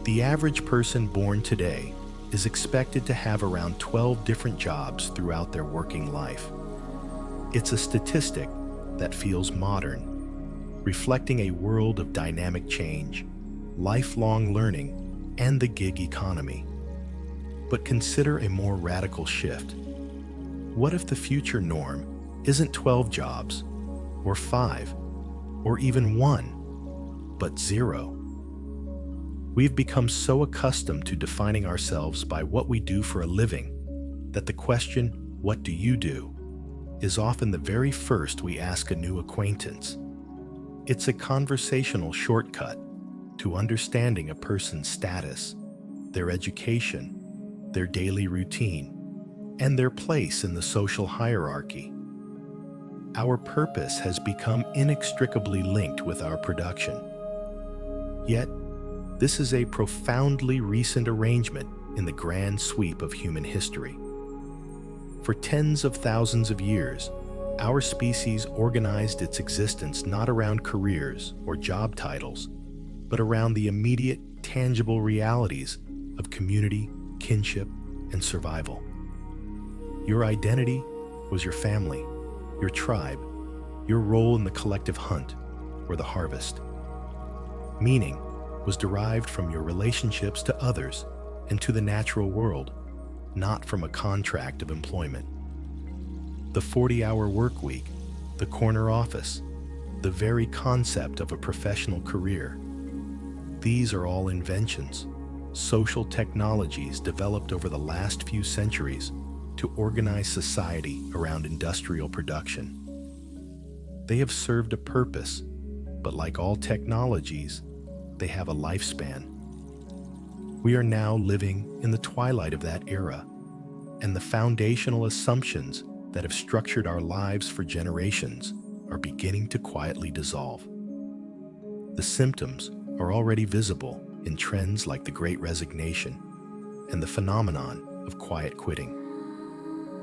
The average person born today is expected to have around 12 different jobs throughout their working life. It's a statistic that feels modern, reflecting a world of dynamic change, lifelong learning, and the gig economy. But consider a more radical shift. What if the future norm isn't 12 jobs, or 5, or even 1, but 0? We've become so accustomed to defining ourselves by what we do for a living that the question, "What do you do?" is often the very first we ask a new acquaintance. It's a conversational shortcut to understanding a person's status, their education, their daily routine, and their place in the social hierarchy. Our purpose has become inextricably linked with our production. Yet, this is a profoundly recent arrangement in the grand sweep of human history. For tens of thousands of years, our species organized its existence not around careers or job titles, but around the immediate, tangible realities of community, kinship, and survival. Your identity was your family, your tribe, your role in the collective hunt or the harvest. Meaning was derived from your relationships to others and to the natural world, not from a contract of employment. The 40-hour work week, the corner office, the very concept of a professional career. These are all inventions, social technologies developed over the last few centuries to organize society around industrial production. They have served a purpose, but like all technologies, they have a lifespan. We are now living in the twilight of that era, and the foundational assumptions that have structured our lives for generations are beginning to quietly dissolve. The symptoms are already visible in trends like the Great Resignation and the phenomenon of quiet quitting.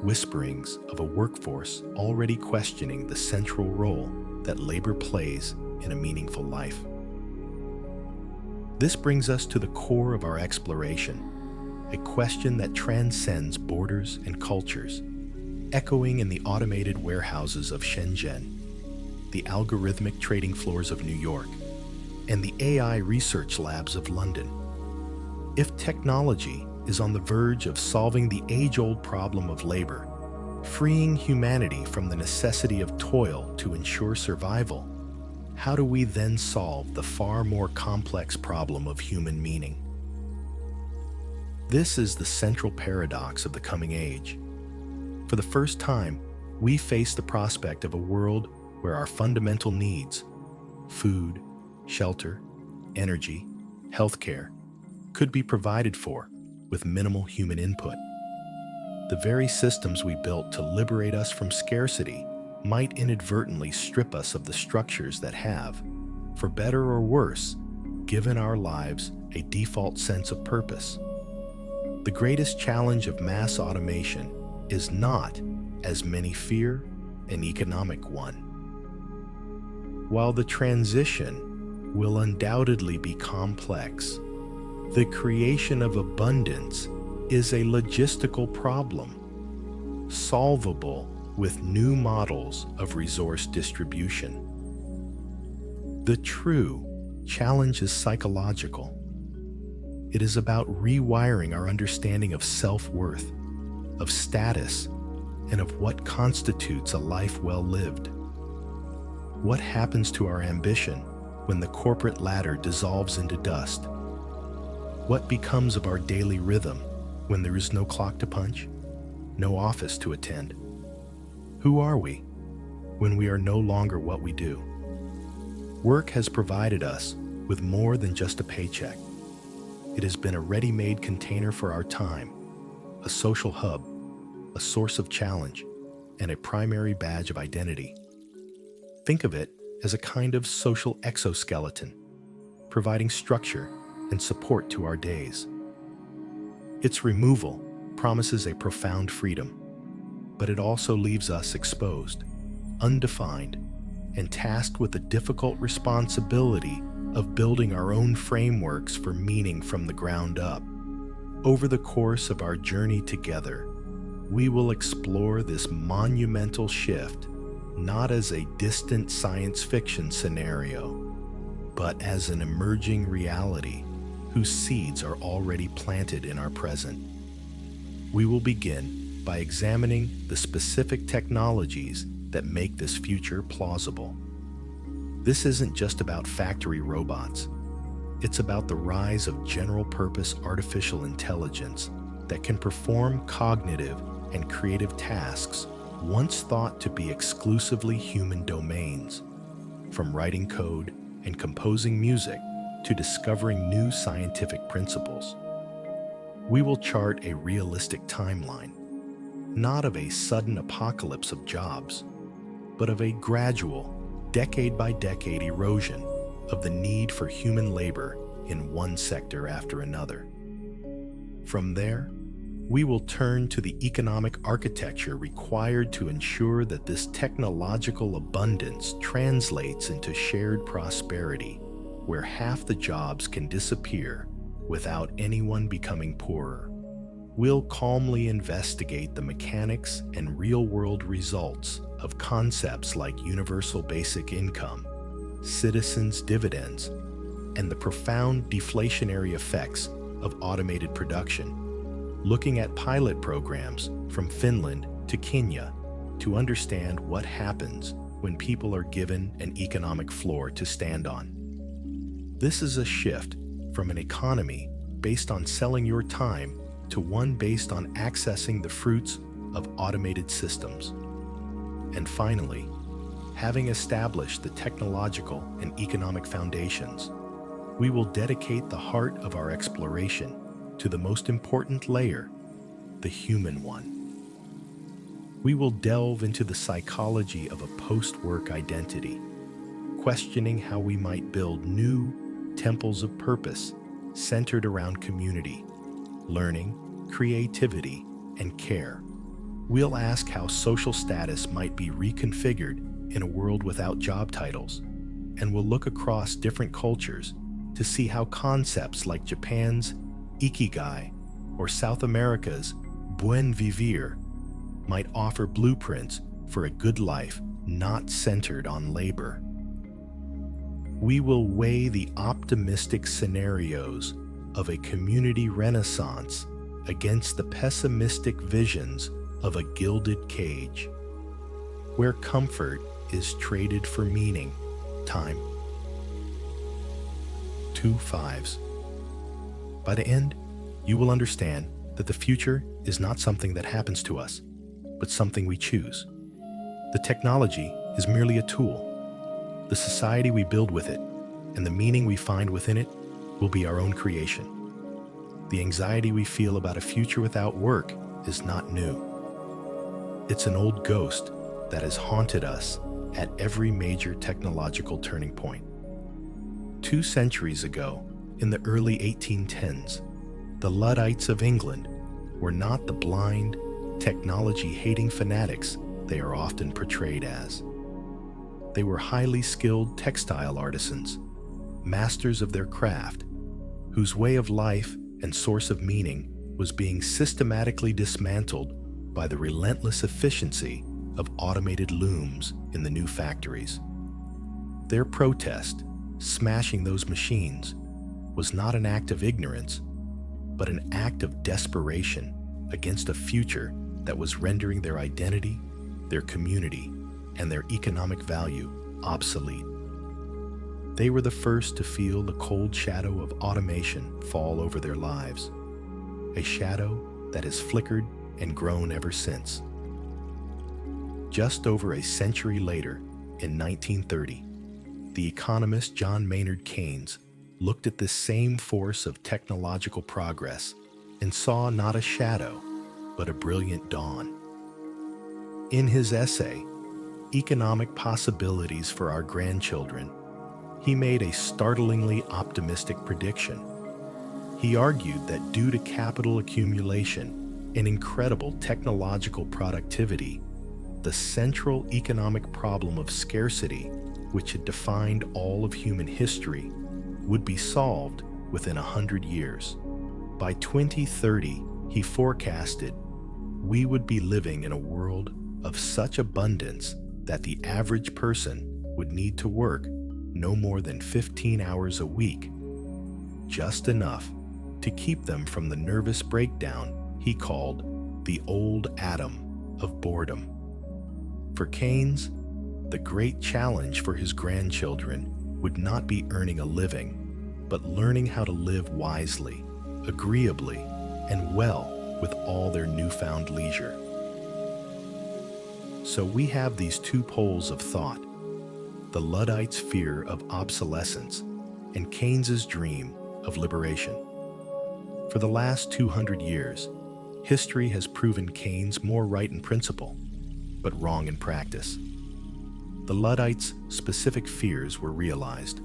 Whisperings of a workforce already questioning the central role that labor plays in a meaningful life. This brings us to the core of our exploration, a question that transcends borders and cultures, echoing in the automated warehouses of Shenzhen, the algorithmic trading floors of New York, and the AI research labs of London. If technology is on the verge of solving the age-old problem of labor, freeing humanity from the necessity of toil to ensure survival, how do we then solve the far more complex problem of human meaning? This is the central paradox of the coming age. For the first time, we face the prospect of a world where our fundamental needs, food, shelter, energy, healthcare, could be provided for with minimal human input. The very systems we built to liberate us from scarcity might inadvertently strip us of the structures that have, for better or worse, given our lives a default sense of purpose. The greatest challenge of mass automation is not, as many fear, an economic one. While the transition will undoubtedly be complex, the creation of abundance is a logistical problem, solvable with new models of resource distribution. The true challenge is psychological. It is about rewiring our understanding of self-worth, of status, and of what constitutes a life well lived. What happens to our ambition when the corporate ladder dissolves into dust? What becomes of our daily rhythm when there is no clock to punch, no office to attend? Who are we when we are no longer what we do? Work has provided us with more than just a paycheck. It has been a ready-made container for our time, a social hub, a source of challenge, and a primary badge of identity. Think of it as a kind of social exoskeleton, providing structure and support to our days. Its removal promises a profound freedom, but it also leaves us exposed, undefined, and tasked with the difficult responsibility of building our own frameworks for meaning from the ground up. Over the course of our journey together, we will explore this monumental shift not as a distant science fiction scenario, but as an emerging reality whose seeds are already planted in our present. We will begin by examining the specific technologies that make this future plausible. This isn't just about factory robots. It's about the rise of general-purpose artificial intelligence that can perform cognitive and creative tasks once thought to be exclusively human domains, from writing code and composing music to discovering new scientific principles. We will chart a realistic timeline, not of a sudden apocalypse of jobs, but of a gradual, decade-by-decade erosion of the need for human labor in one sector after another. From there, we will turn to the economic architecture required to ensure that this technological abundance translates into shared prosperity, where half the jobs can disappear without anyone becoming poorer. We'll calmly investigate the mechanics and real-world results of concepts like universal basic income, citizens' dividends, and the profound deflationary effects of automated production, looking at pilot programs from Finland to Kenya to understand what happens when people are given an economic floor to stand on. This is a shift from an economy based on selling your time to one based on accessing the fruits of automated systems. And finally, having established the technological and economic foundations, we will dedicate the heart of our exploration to the most important layer, the human one. We will delve into the psychology of a post-work identity, questioning how we might build new temples of purpose centered around community, learning, creativity, and care. We'll ask how social status might be reconfigured in a world without job titles, and we'll look across different cultures to see how concepts like Japan's ikigai or South America's buen vivir might offer blueprints for a good life not centered on labor. We will weigh the optimistic scenarios of a community renaissance against the pessimistic visions of a gilded cage, where comfort is traded for meaning, time. 2 5s. By the end, you will understand that the future is not something that happens to us, but something we choose. The technology is merely a tool. The society we build with it and the meaning we find within it will be our own creation. The anxiety we feel about a future without work is not new. It's an old ghost that has haunted us at every major technological turning point. 2 centuries ago, in the early 1810s, the Luddites of England were not the blind, technology-hating fanatics they are often portrayed as. They were highly skilled textile artisans, masters of their craft, whose way of life and source of meaning was being systematically dismantled by the relentless efficiency of automated looms in the new factories. Their protest, smashing those machines, was not an act of ignorance, but an act of desperation against a future that was rendering their identity, their community, and their economic value obsolete. They were the first to feel the cold shadow of automation fall over their lives, a shadow that has flickered and grown ever since. Just over a century later, in 1930, the economist John Maynard Keynes looked at this same force of technological progress and saw not a shadow, but a brilliant dawn. In his essay, Economic Possibilities for Our Grandchildren, he made a startlingly optimistic prediction. He argued that due to capital accumulation and incredible technological productivity, the central economic problem of scarcity, which had defined all of human history, would be solved within 100 years. By 2030, he forecasted we would be living in a world of such abundance that the average person would need to work no more than 15 hours a week, just enough to keep them from the nervous breakdown he called the old Adam of boredom. For Keynes, the great challenge for his grandchildren would not be earning a living, but learning how to live wisely, agreeably, and well with all their newfound leisure. So we have these two poles of thought, the Luddites' fear of obsolescence and Keynes's dream of liberation. For the last 200 years, history has proven Keynes more right in principle, but wrong in practice. The Luddites' specific fears were realized.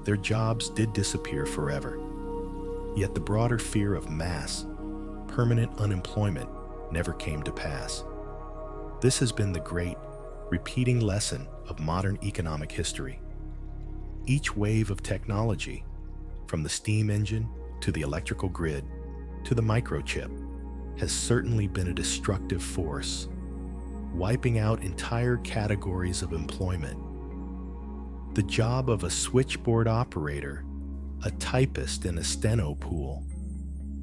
Their jobs did disappear forever. Yet the broader fear of mass, permanent unemployment never came to pass. This has been the great, repeating lesson of modern economic history. Each wave of technology, from the steam engine to the electrical grid to the microchip, has certainly been a destructive force, wiping out entire categories of employment. The job of a switchboard operator, a typist in a steno pool,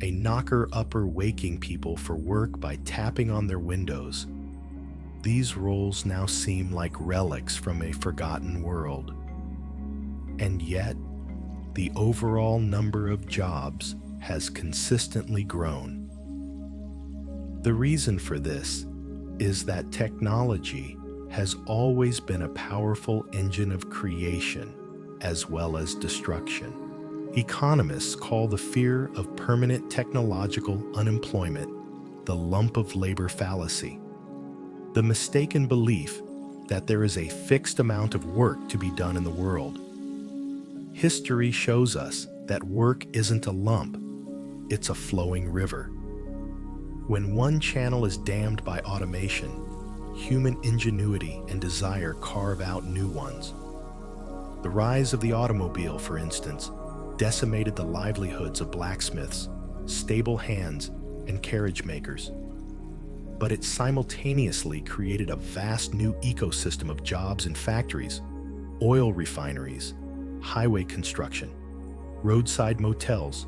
a knocker-upper waking people for work by tapping on their windows. These roles now seem like relics from a forgotten world. And yet, the overall number of jobs has consistently grown. The reason for this is that technology has always been a powerful engine of creation as well as destruction. Economists call the fear of permanent technological unemployment the lump of labor fallacy, the mistaken belief that there is a fixed amount of work to be done in the world. History shows us that work isn't a lump, it's a flowing river. When one channel is dammed by automation, human ingenuity and desire carve out new ones. The rise of the automobile, for instance, decimated the livelihoods of blacksmiths, stable hands, and carriage makers. But it simultaneously created a vast new ecosystem of jobs in factories, oil refineries, highway construction, roadside motels,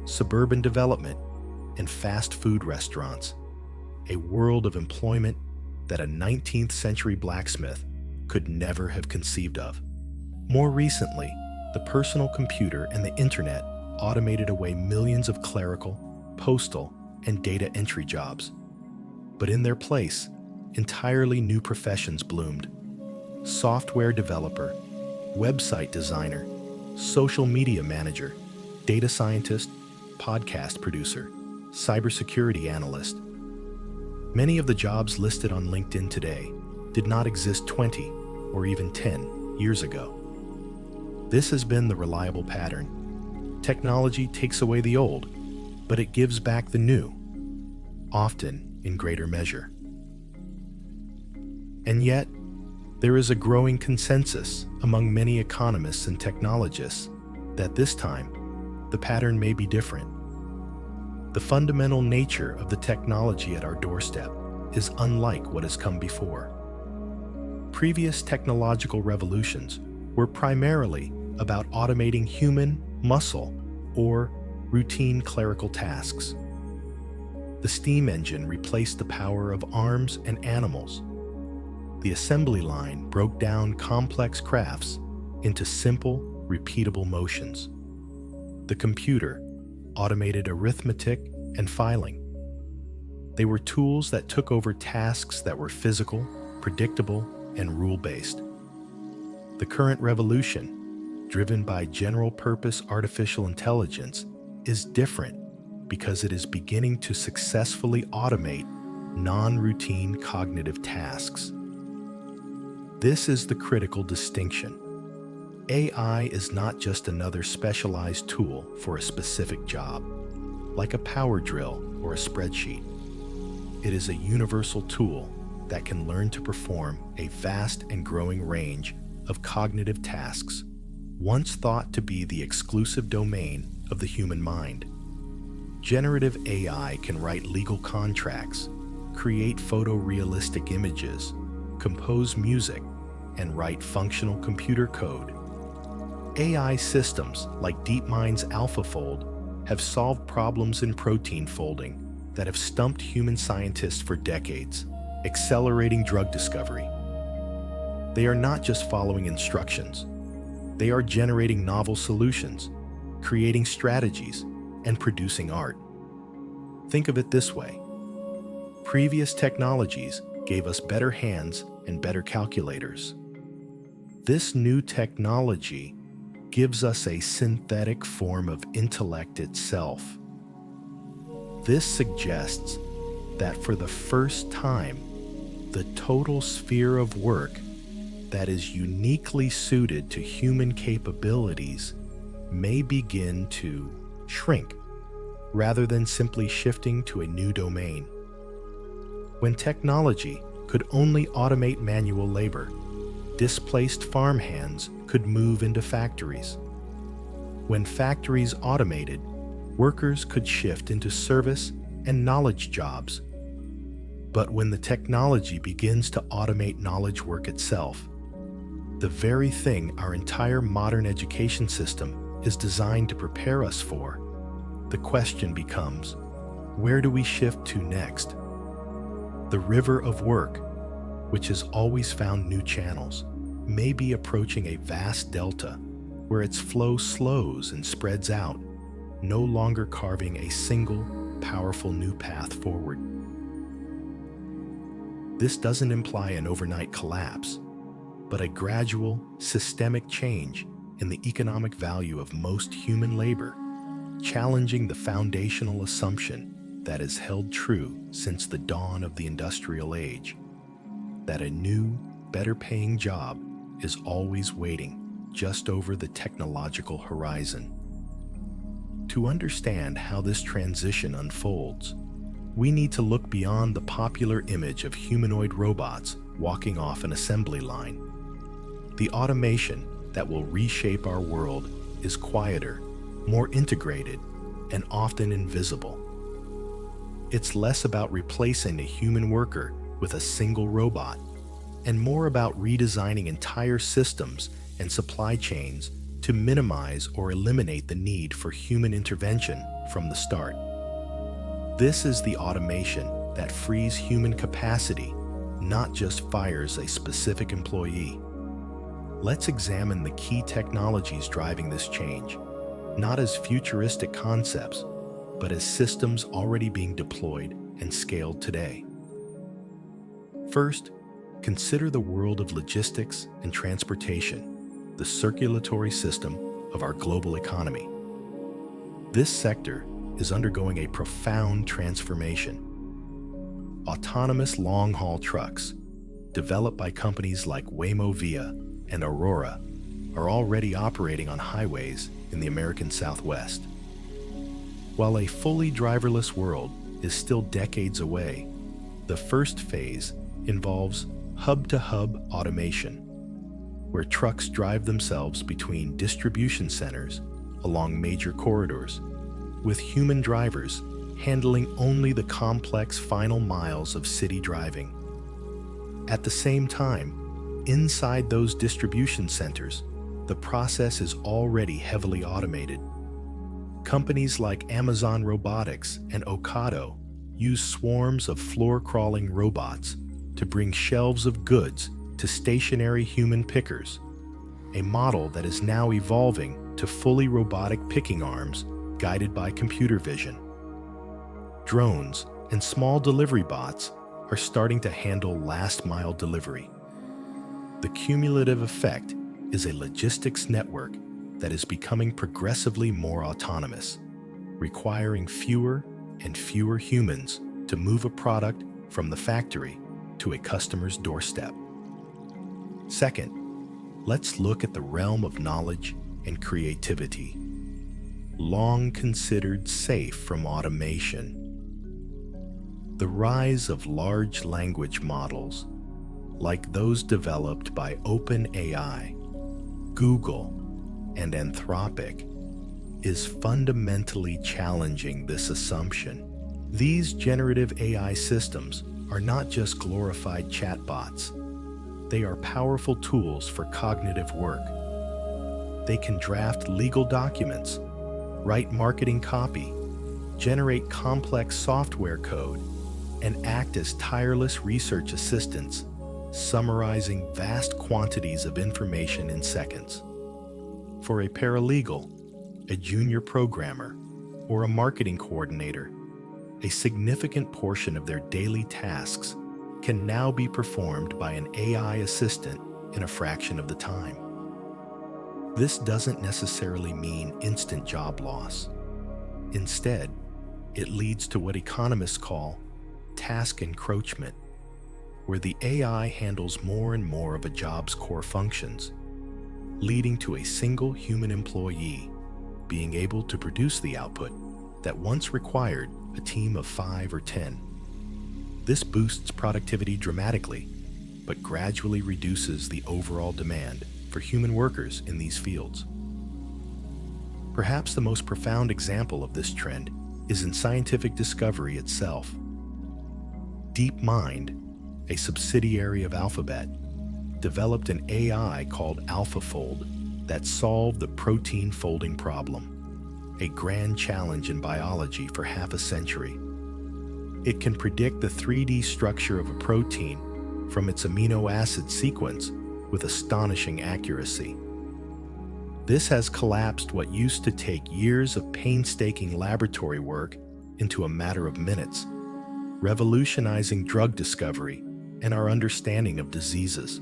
suburban development, and fast food restaurants, a world of employment that a 19th century blacksmith could never have conceived of. More recently, the personal computer and the internet automated away millions of clerical, postal, and data entry jobs. But in their place, entirely new professions bloomed. Software developer, website designer, social media manager, data scientist, podcast producer, cybersecurity analyst. Many of the jobs listed on LinkedIn today did not exist 20 or even 10 years ago. This has been the reliable pattern. Technology takes away the old, but it gives back the new, often in greater measure. And yet, there is a growing consensus among many economists and technologists that this time, the pattern may be different. The fundamental nature of the technology at our doorstep is unlike what has come before. Previous technological revolutions were primarily about automating human muscle or routine clerical tasks. The steam engine replaced the power of arms and animals. The assembly line broke down complex crafts into simple, repeatable motions. The computer automated arithmetic and filing. They were tools that took over tasks that were physical, predictable, and rule-based. The current revolution, driven by general-purpose artificial intelligence, is different because it is beginning to successfully automate non-routine cognitive tasks. This is the critical distinction. AI is not just another specialized tool for a specific job, like a power drill or a spreadsheet. It is a universal tool that can learn to perform a vast and growing range of cognitive tasks once thought to be the exclusive domain of the human mind. Generative AI can write legal contracts, create photorealistic images, compose music, and write functional computer code. AI systems like DeepMind's AlphaFold have solved problems in protein folding that have stumped human scientists for decades, accelerating drug discovery. They are not just following instructions. They are generating novel solutions, creating strategies, and producing art. Think of it this way. Previous technologies gave us better hands and better calculators. This new technology gives us a synthetic form of intellect itself. This suggests that for the first time, the total sphere of work that is uniquely suited to human capabilities may begin to shrink, rather than simply shifting to a new domain. When technology could only automate manual labor, displaced farmhands could move into factories. When factories automated, workers could shift into service and knowledge jobs. But when the technology begins to automate knowledge work itself, the very thing our entire modern education system is designed to prepare us for, the question becomes, where do we shift to next? The river of work, which has always found new channels, may be approaching a vast delta where its flow slows and spreads out, no longer carving a single, powerful new path forward. This doesn't imply an overnight collapse, but a gradual, systemic change in the economic value of most human labor, challenging the foundational assumption that has held true since the dawn of the industrial age, that a new, better-paying job is always waiting just over the technological horizon. To understand how this transition unfolds, we need to look beyond the popular image of humanoid robots walking off an assembly line. The automation that will reshape our world is quieter, more integrated, and often invisible. It's less about replacing a human worker with a single robot, and more about redesigning entire systems and supply chains to minimize or eliminate the need for human intervention from the start. This is the automation that frees human capacity, not just fires a specific employee. Let's examine the key technologies driving this change, not as futuristic concepts, but as systems already being deployed and scaled today. First, consider the world of logistics and transportation, the circulatory system of our global economy. This sector is undergoing a profound transformation. Autonomous long-haul trucks, developed by companies like Waymo Via and Aurora, are already operating on highways in the American Southwest. While a fully driverless world is still decades away, the first phase involves hub-to-hub automation, where trucks drive themselves between distribution centers along major corridors, with human drivers handling only the complex final miles of city driving. At the same time, inside those distribution centers, the process is already heavily automated. Companies like Amazon Robotics and Ocado use swarms of floor-crawling robots to bring shelves of goods to stationary human pickers, a model that is now evolving to fully robotic picking arms guided by computer vision. Drones and small delivery bots are starting to handle last-mile delivery. The cumulative effect is a logistics network that is becoming progressively more autonomous, requiring fewer and fewer humans to move a product from the factory to a customer's doorstep. Second, let's look at the realm of knowledge and creativity, long considered safe from automation. The rise of large language models, like those developed by OpenAI, Google, and anthropic, is fundamentally challenging this assumption. These generative AI systems are not just glorified chatbots. They are powerful tools for cognitive work. They can draft legal documents, write marketing copy, generate complex software code, and act as tireless research assistants, summarizing vast quantities of information in seconds. For a paralegal, a junior programmer, or a marketing coordinator, a significant portion of their daily tasks can now be performed by an AI assistant in a fraction of the time. This doesn't necessarily mean instant job loss. Instead, it leads to what economists call task encroachment, where the AI handles more and more of a job's core functions, leading to a single human employee being able to produce the output that once required a team of 5 or 10. This boosts productivity dramatically, but gradually reduces the overall demand for human workers in these fields. Perhaps the most profound example of this trend is in scientific discovery itself. DeepMind, a subsidiary of Alphabet, developed an AI called AlphaFold that solved the protein folding problem, a grand challenge in biology for half a century. It can predict the 3D structure of a protein from its amino acid sequence with astonishing accuracy. This has collapsed what used to take years of painstaking laboratory work into a matter of minutes, revolutionizing drug discovery and our understanding of diseases.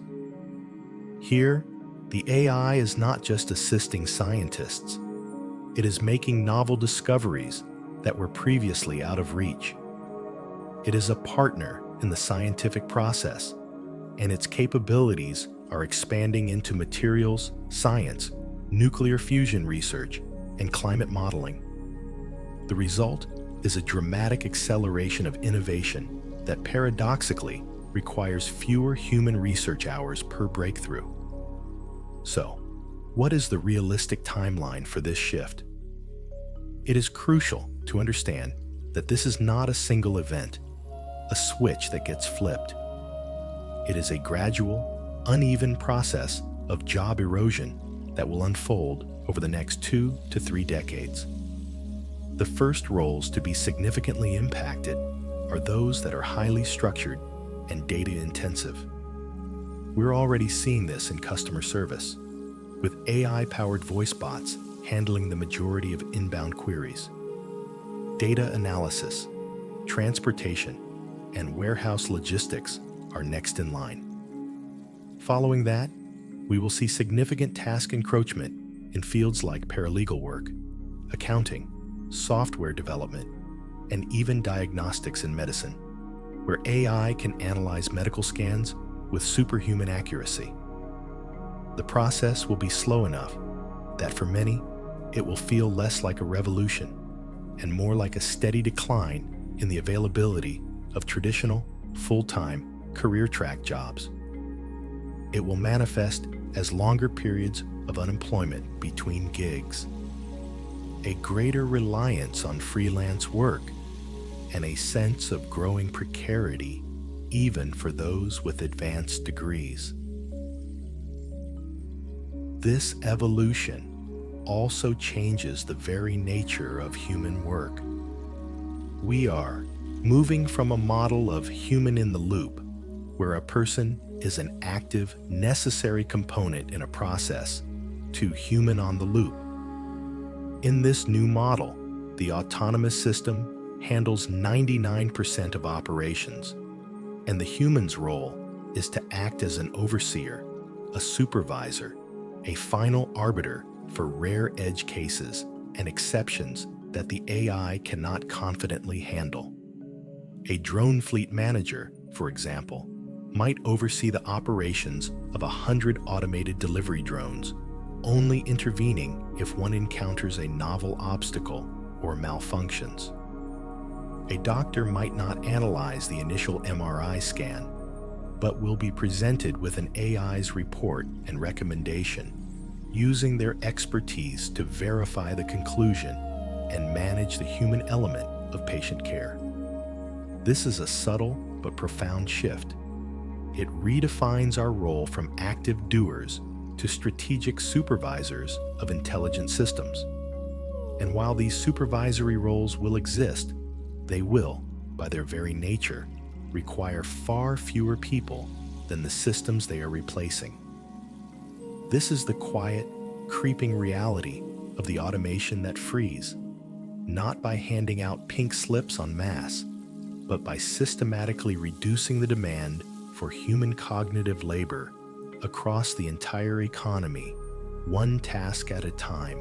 Here, the AI is not just assisting scientists. It is making novel discoveries that were previously out of reach. It is a partner in the scientific process, and its capabilities are expanding into materials, science, nuclear fusion research, and climate modeling. The result is a dramatic acceleration of innovation that paradoxically requires fewer human research hours per breakthrough. So, what is the realistic timeline for this shift? It is crucial to understand that this is not a single event, a switch that gets flipped. It is a gradual, uneven process of job erosion that will unfold over the next 2 to 3 decades. The first roles to be significantly impacted are those that are highly structured and data-intensive. We're already seeing this in customer service, with AI-powered voice bots handling the majority of inbound queries. Data analysis, transportation, and warehouse logistics are next in line. Following that, we will see significant task encroachment in fields like paralegal work, accounting, software development, and even diagnostics in medicine, where AI can analyze medical scans with superhuman accuracy. The process will be slow enough that for many, it will feel less like a revolution and more like a steady decline in the availability of traditional, full-time, career track jobs. It will manifest as longer periods of unemployment between gigs, a greater reliance on freelance work, and a sense of growing precarity even for those with advanced degrees. This evolution also changes the very nature of human work. We are moving from a model of human in the loop, where a person is an active, necessary component in a process, to human on the loop. In this new model, the autonomous system handles 99% of operations, and the human's role is to act as an overseer, a supervisor, a final arbiter for rare edge cases and exceptions that the AI cannot confidently handle. A drone fleet manager, for example, might oversee the operations of 100 automated delivery drones, only intervening if one encounters a novel obstacle or malfunctions. A doctor might not analyze the initial MRI scan, but will be presented with an AI's report and recommendation, using their expertise to verify the conclusion and manage the human element of patient care. This is a subtle but profound shift. It redefines our role from active doers to strategic supervisors of intelligent systems. And while these supervisory roles will exist, they will, by their very nature, require far fewer people than the systems they are replacing. This is the quiet, creeping reality of the automation that frees, not by handing out pink slips en masse, but by systematically reducing the demand for human cognitive labor across the entire economy, one task at a time.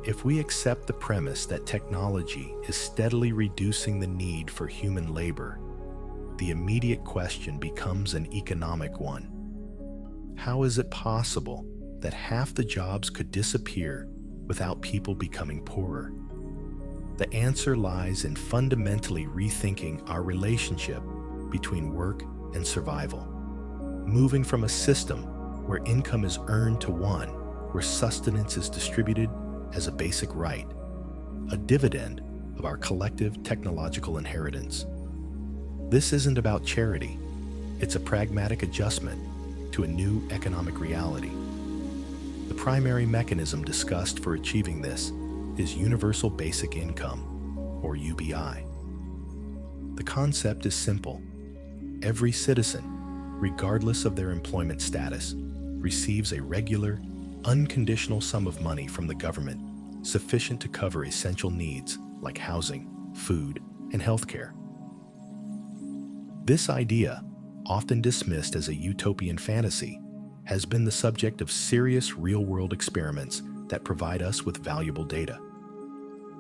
If we accept the premise that technology is steadily reducing the need for human labor, the immediate question becomes an economic one. How is it possible that half the jobs could disappear without people becoming poorer? The answer lies in fundamentally rethinking our relationship between work and survival, moving from a system where income is earned to one where sustenance is distributed as a basic right, a dividend of our collective technological inheritance. This isn't about charity, it's a pragmatic adjustment to a new economic reality. The primary mechanism discussed for achieving this is Universal Basic Income, or UBI. The concept is simple. Every citizen, regardless of their employment status, receives a regular, unconditional sum of money from the government sufficient to cover essential needs like housing, food, and healthcare. This idea, often dismissed as a utopian fantasy, has been the subject of serious real-world experiments that provide us with valuable data.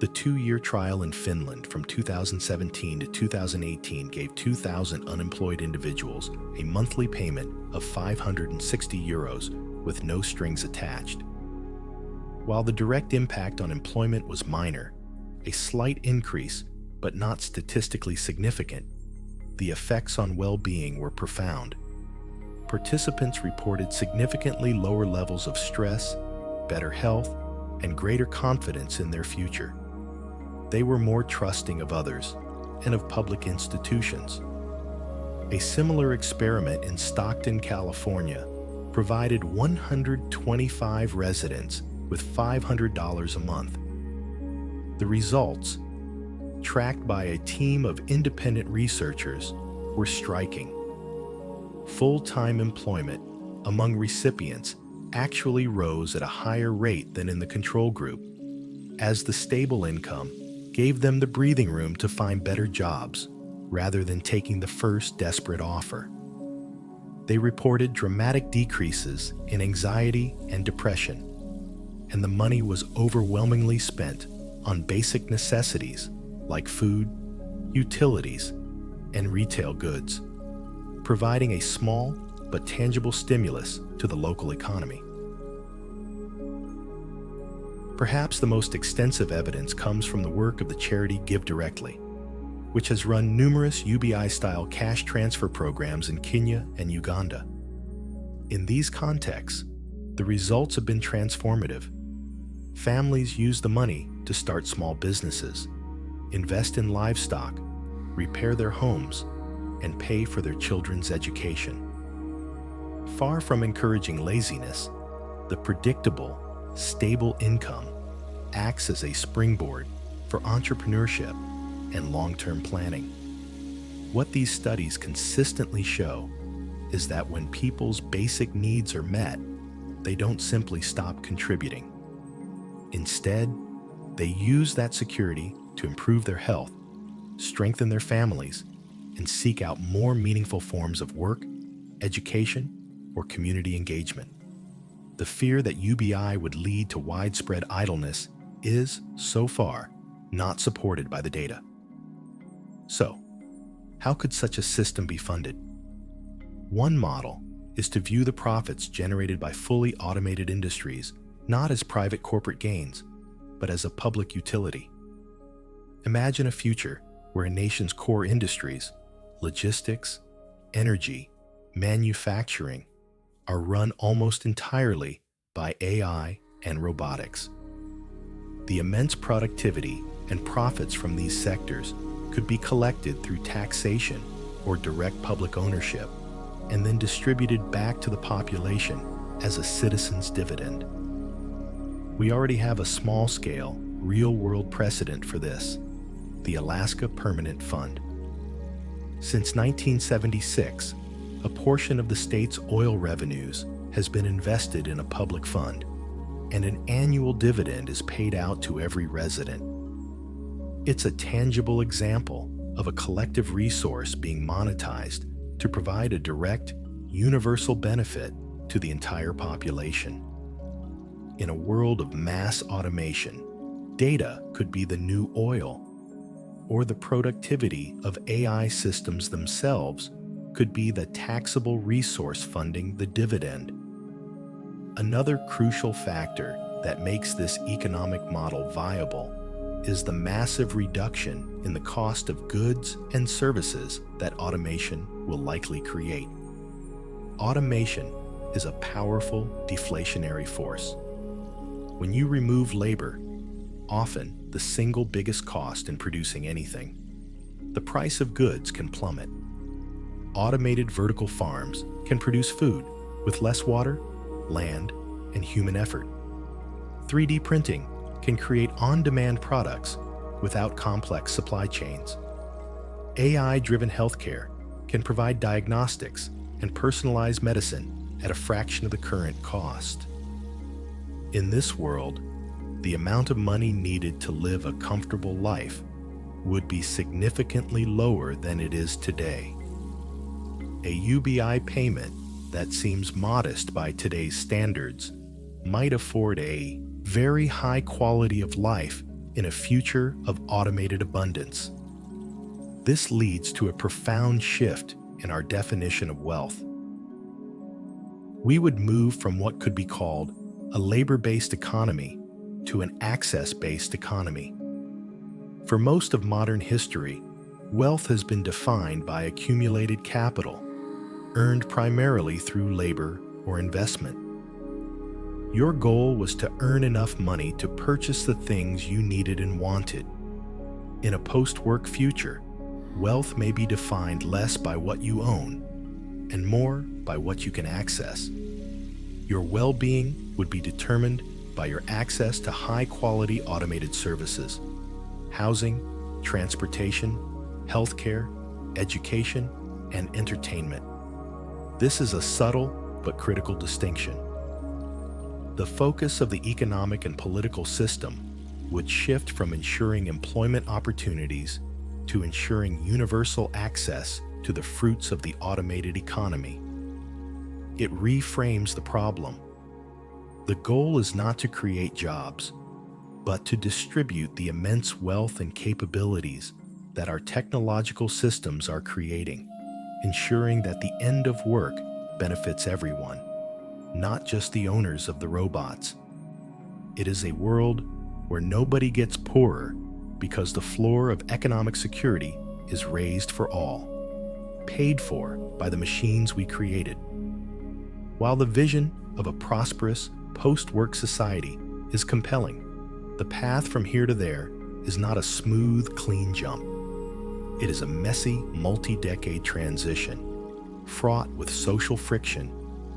The 2-year trial in Finland from 2017 to 2018 gave 2,000 unemployed individuals a monthly payment of 560 euros with no strings attached. While the direct impact on employment was minor, a slight increase, but not statistically significant, the effects on well-being were profound. Participants reported significantly lower levels of stress, better health, and greater confidence in their future. They were more trusting of others and of public institutions. A similar experiment in Stockton, California, provided 125 residents with $500 a month. The results, tracked by a team of independent researchers, were striking. Full-time employment among recipients actually rose at a higher rate than in the control group, as the stable income gave them the breathing room to find better jobs rather than taking the first desperate offer. They reported dramatic decreases in anxiety and depression, and the money was overwhelmingly spent on basic necessities like food, utilities, and retail goods, providing a small but tangible stimulus to the local economy. Perhaps the most extensive evidence comes from the work of the charity Give Directly, which has run numerous UBI-style cash transfer programs in Kenya and Uganda. In these contexts, the results have been transformative. Families use the money to start small businesses, invest in livestock, repair their homes, and pay for their children's education. Far from encouraging laziness, the predictable, stable income acts as a springboard for entrepreneurship and long-term planning. What these studies consistently show is that when people's basic needs are met, they don't simply stop contributing. Instead, they use that security to improve their health, strengthen their families, and seek out more meaningful forms of work, education, or community engagement. The fear that UBI would lead to widespread idleness is, so far, not supported by the data. So, how could such a system be funded? One model is to view the profits generated by fully automated industries not as private corporate gains, but as a public utility. Imagine a future where a nation's core industries, logistics, energy, manufacturing, are run almost entirely by AI and robotics. The immense productivity and profits from these sectors could be collected through taxation or direct public ownership, and then distributed back to the population as a citizen's dividend. We already have a small-scale, real-world precedent for this, the Alaska Permanent Fund. Since 1976, a portion of the state's oil revenues has been invested in a public fund, and an annual dividend is paid out to every resident. It's a tangible example of a collective resource being monetized to provide a direct, universal benefit to the entire population. In a world of mass automation, data could be the new oil, or the productivity of AI systems themselves could be the taxable resource funding the dividend. Another crucial factor that makes this economic model viable is the massive reduction in the cost of goods and services that automation will likely create. Automation is a powerful deflationary force. When you remove labor, often the single biggest cost in producing anything, the price of goods can plummet. Automated vertical farms can produce food with less water, land, and human effort. 3D printing can create on-demand products without complex supply chains. AI-driven healthcare can provide diagnostics and personalized medicine at a fraction of the current cost. In this world, the amount of money needed to live a comfortable life would be significantly lower than it is today. A UBI payment that seems modest by today's standards might afford a very high quality of life in a future of automated abundance. This leads to a profound shift in our definition of wealth. We would move from what could be called a labor-based economy to an access-based economy. For most of modern history, wealth has been defined by accumulated capital, earned primarily through labor or investment. Your goal was to earn enough money to purchase the things you needed and wanted. In a post-work future, wealth may be defined less by what you own and more by what you can access. Your well-being would be determined by your access to high-quality automated services, housing, transportation, healthcare, education, and entertainment. This is a subtle but critical distinction. The focus of the economic and political system would shift from ensuring employment opportunities to ensuring universal access to the fruits of the automated economy. It reframes the problem. The goal is not to create jobs, but to distribute the immense wealth and capabilities that our technological systems are creating, ensuring that the end of work benefits everyone, not just the owners of the robots. It is a world where nobody gets poorer because the floor of economic security is raised for all, paid for by the machines we created. While the vision of a prosperous post-work society is compelling, the path from here to there is not a smooth, clean jump. It is a messy, multi-decade transition, fraught with social friction,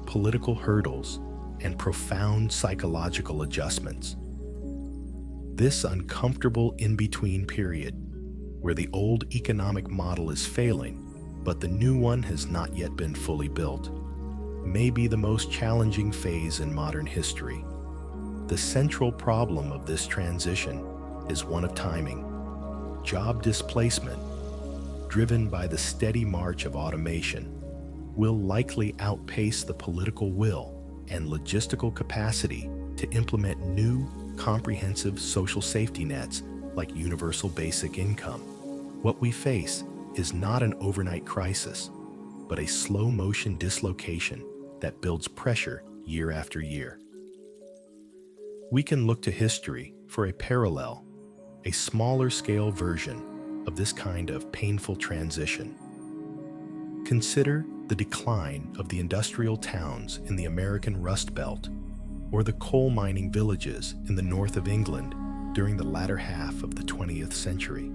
political hurdles, and profound psychological adjustments. This uncomfortable in-between period, where the old economic model is failing, but the new one has not yet been fully built, may be the most challenging phase in modern history. The central problem of this transition is one of timing. Job displacement, driven by the steady march of automation, will likely outpace the political will and logistical capacity to implement new, comprehensive social safety nets like universal basic income. What we face is not an overnight crisis, but a slow-motion dislocation that builds pressure year after year. We can look to history for a parallel, a smaller-scale version of this kind of painful transition. Consider the decline of the industrial towns in the American Rust Belt. or the coal mining villages in the north of England during the latter half of the 20th century.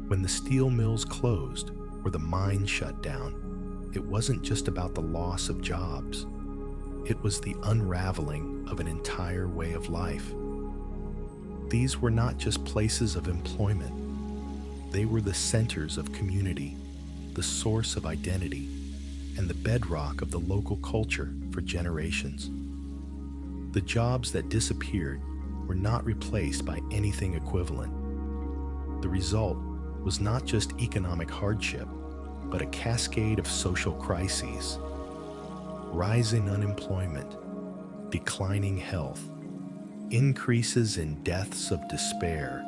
When the steel mills closed or the mines shut down, it wasn't just about the loss of jobs. It was the unraveling of an entire way of life. These were not just places of employment. They were the centers of community, the source of identity, and the bedrock of the local culture for generations. The jobs that disappeared were not replaced by anything equivalent. The result was not just economic hardship, but a cascade of social crises: rising unemployment, declining health, increases in deaths of despair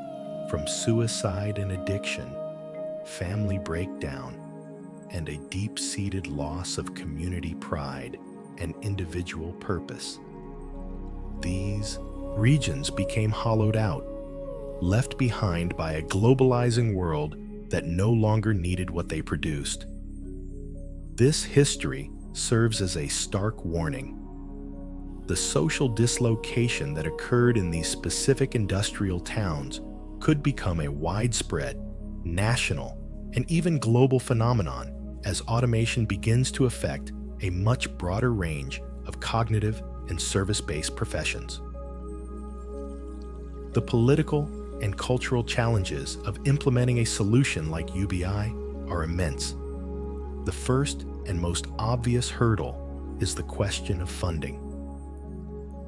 from suicide and addiction, family breakdown, and a deep-seated loss of community pride and individual purpose. These regions became hollowed out, left behind by a globalizing world that no longer needed what they produced. This history serves as a stark warning. The social dislocation that occurred in these specific industrial towns could become a widespread, national, and even global phenomenon as automation begins to affect a much broader range of cognitive and service-based professions. The political and cultural challenges of implementing a solution like UBI are immense. The first and most obvious hurdle is the question of funding.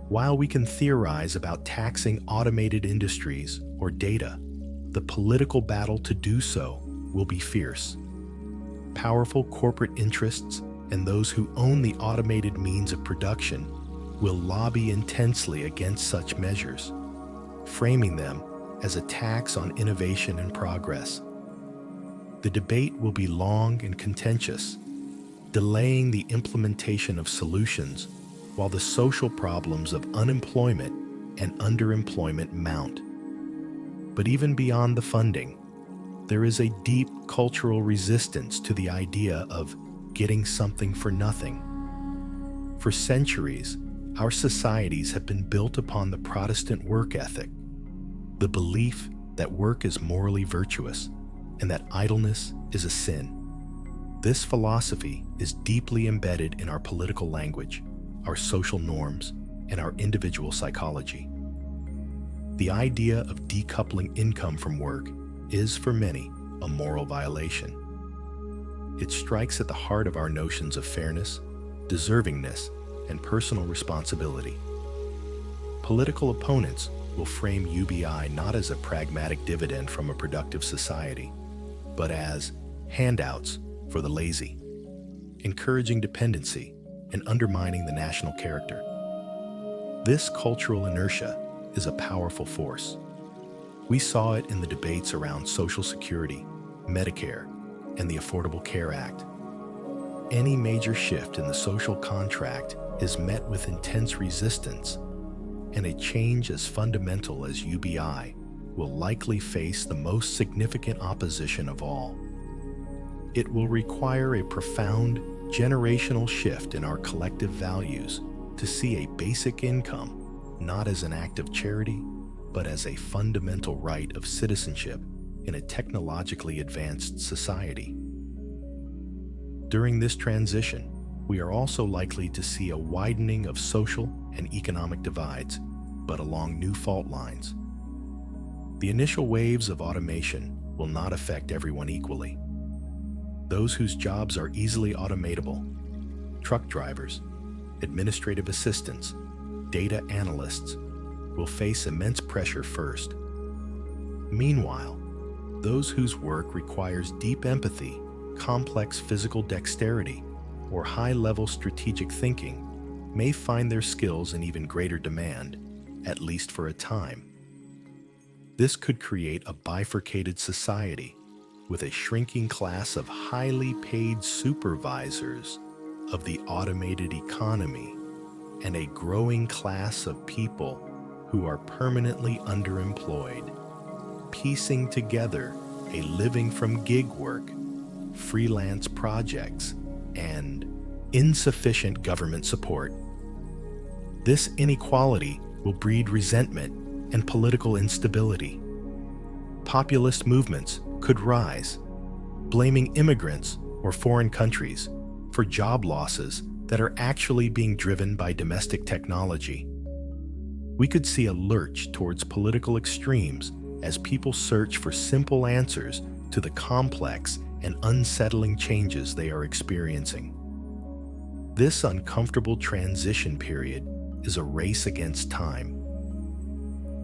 While we can theorize about taxing automated industries or data, the political battle to do so will be fierce. Powerful corporate interests and those who own the automated means of production will lobby intensely against such measures, framing them as a tax on innovation and progress. The debate will be long and contentious, delaying the implementation of solutions while the social problems of unemployment and underemployment mount. But even beyond the funding, there is a deep cultural resistance to the idea of getting something for nothing. For centuries, our societies have been built upon the Protestant work ethic, the belief that work is morally virtuous and that idleness is a sin. This philosophy is deeply embedded in our political language, our social norms, and our individual psychology. The idea of decoupling income from work is, for many, a moral violation. It strikes at the heart of our notions of fairness, deservingness, and personal responsibility. Political opponents will frame UBI not as a pragmatic dividend from a productive society, but as handouts for the lazy, encouraging dependency and undermining the national character. This cultural inertia is a powerful force. We saw it in the debates around Social Security, Medicare, and the Affordable Care Act. Any major shift in the social contract is met with intense resistance, and a change as fundamental as UBI will likely face the most significant opposition of all. It will require a profound generational shift in our collective values to see a basic income not as an act of charity, but as a fundamental right of citizenship in a technologically advanced society. During this transition, we are also likely to see a widening of social and economic divides, but along new fault lines. The initial waves of automation will not affect everyone equally. Those whose jobs are easily automatable, truck drivers, administrative assistants, data analysts, will face immense pressure first. Meanwhile, those whose work requires deep empathy, complex physical dexterity, or high-level strategic thinking may find their skills in even greater demand, at least for a time. This could create a bifurcated society with a shrinking class of highly paid supervisors of the automated economy and a growing class of people who are permanently underemployed, piecing together a living from gig work, freelance projects, and insufficient government support. This inequality will breed resentment and political instability. Populist movements could rise, blaming immigrants or foreign countries for job losses that are actually being driven by domestic technology. We could see a lurch towards political extremes as people search for simple answers to the complex and unsettling changes they are experiencing. This uncomfortable transition period is a race against time.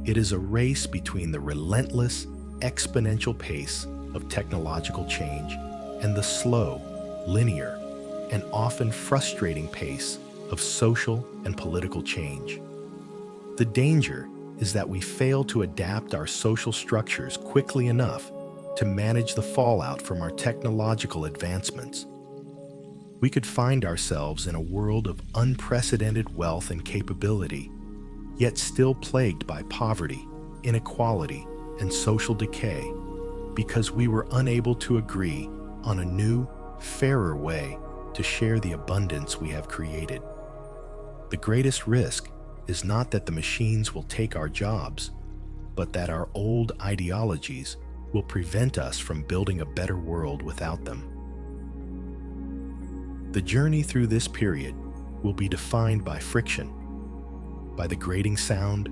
It is a race between the relentless, exponential pace of technological change and the slow, linear, and often frustrating pace of social and political change. The danger is that we fail to adapt our social structures quickly enough to manage the fallout from our technological advancements. We could find ourselves in a world of unprecedented wealth and capability, yet still plagued by poverty, inequality, and social decay, because we were unable to agree on a new, fairer way to share the abundance we have created. The greatest risk is not that the machines will take our jobs, but that our old ideologies will prevent us from building a better world without them. The journey through this period will be defined by friction, by the grating sound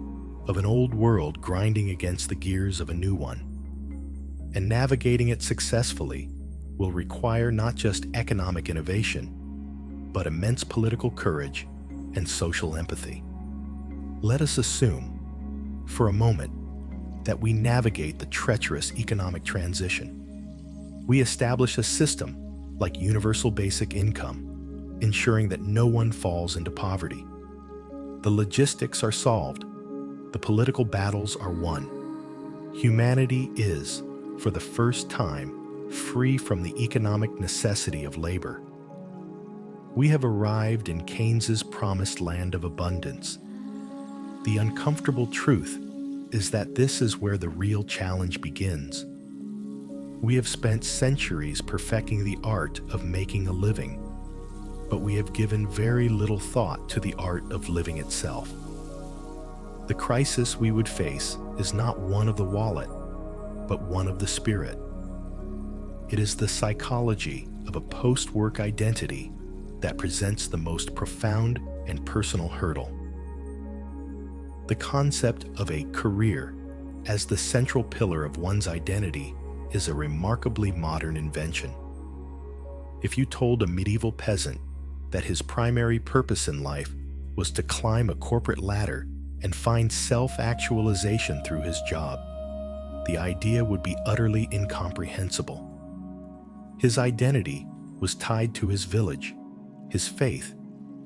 of an old world grinding against the gears of a new one. And navigating it successfully will require not just economic innovation, but immense political courage and social empathy. Let us assume, for a moment, that we navigate the treacherous economic transition. We establish a system like universal basic income, ensuring that no one falls into poverty. The logistics are solved. The political battles are won. Humanity is, for the first time, free from the economic necessity of labor. We have arrived in Keynes's promised land of abundance. The uncomfortable truth is that this is where the real challenge begins. We have spent centuries perfecting the art of making a living, but we have given very little thought to the art of living itself. The crisis we would face is not one of the wallet, but one of the spirit. It is the psychology of a post-work identity that presents the most profound and personal hurdle. The concept of a career as the central pillar of one's identity is a remarkably modern invention. If you told a medieval peasant that his primary purpose in life was to climb a corporate ladder and find self-actualization through his job, the idea would be utterly incomprehensible. His identity was tied to his village, his faith,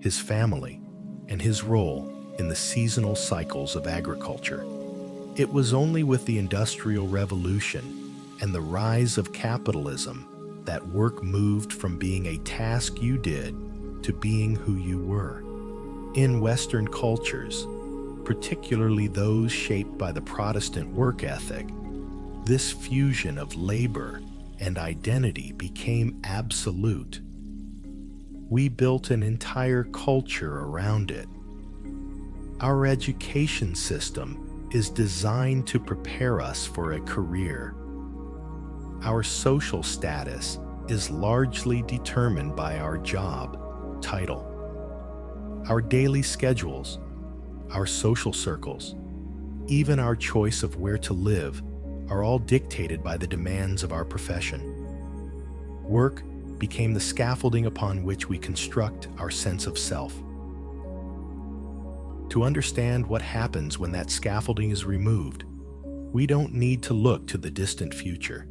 his family, and his role in the seasonal cycles of agriculture. It was only with the Industrial Revolution and the rise of capitalism that work moved from being a task you did to being who you were. In Western cultures, particularly those shaped by the Protestant work ethic, this fusion of labor and identity became absolute. We built an entire culture around it. Our education system is designed to prepare us for a career. Our social status is largely determined by our job title. Our daily schedules, our social circles, even our choice of where to live are all dictated by the demands of our profession. Work became the scaffolding upon which we construct our sense of self. To understand what happens when that scaffolding is removed, we don't need to look to the distant future.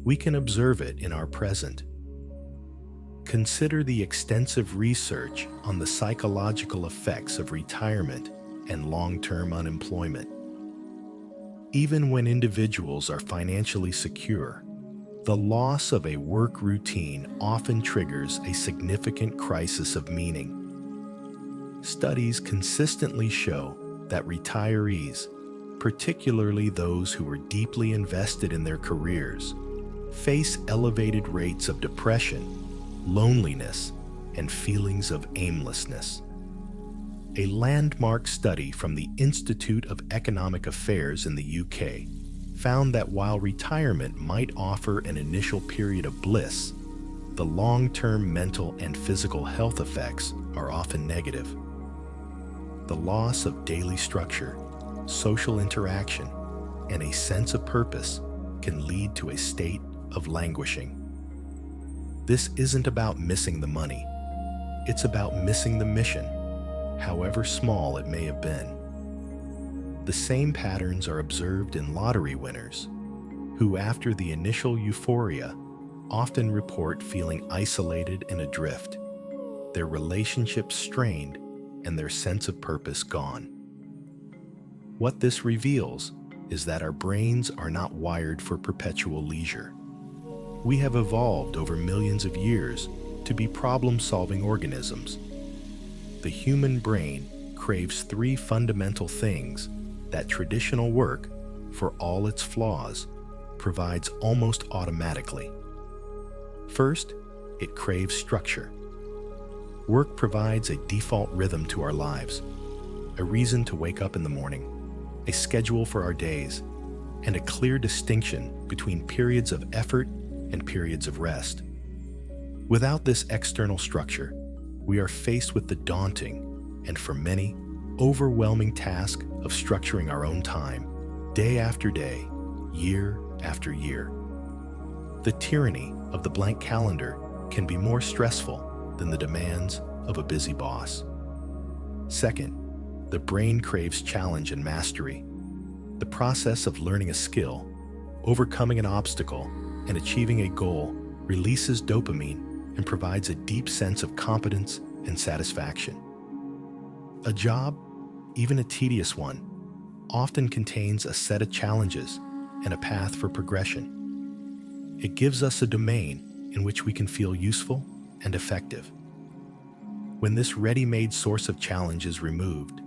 We can observe it in our present. Consider the extensive research on the psychological effects of retirement and long-term unemployment. Even when individuals are financially secure, the loss of a work routine often triggers a significant crisis of meaning. Studies consistently show that retirees, particularly those who are deeply invested in their careers, face elevated rates of depression, loneliness, and feelings of aimlessness. A landmark study from the Institute of Economic Affairs in the UK found that while retirement might offer an initial period of bliss, the long-term mental and physical health effects are often negative. The loss of daily structure, social interaction, and a sense of purpose can lead to a state of languishing. This isn't about missing the money. It's about missing the mission, however small it may have been. The same patterns are observed in lottery winners, who after the initial euphoria often report feeling isolated and adrift, their relationships strained, and their sense of purpose gone. What this reveals is that our brains are not wired for perpetual leisure. We have evolved over millions of years to be problem-solving organisms. The human brain craves three fundamental things that traditional work, for all its flaws, provides almost automatically. First, it craves structure. Work provides a default rhythm to our lives, a reason to wake up in the morning, a schedule for our days, and a clear distinction between periods of effort and periods of rest. Without this external structure, we are faced with the daunting, and for many, overwhelming task of structuring our own time, day after day, year after year. The tyranny of the blank calendar can be more stressful than the demands of a busy boss. Second, the brain craves challenge and mastery. The process of learning a skill, overcoming an obstacle, and achieving a goal releases dopamine and provides a deep sense of competence and satisfaction. A job, even a tedious one, often contains a set of challenges and a path for progression. It gives us a domain in which we can feel useful and effective. When this ready-made source of challenge is removed,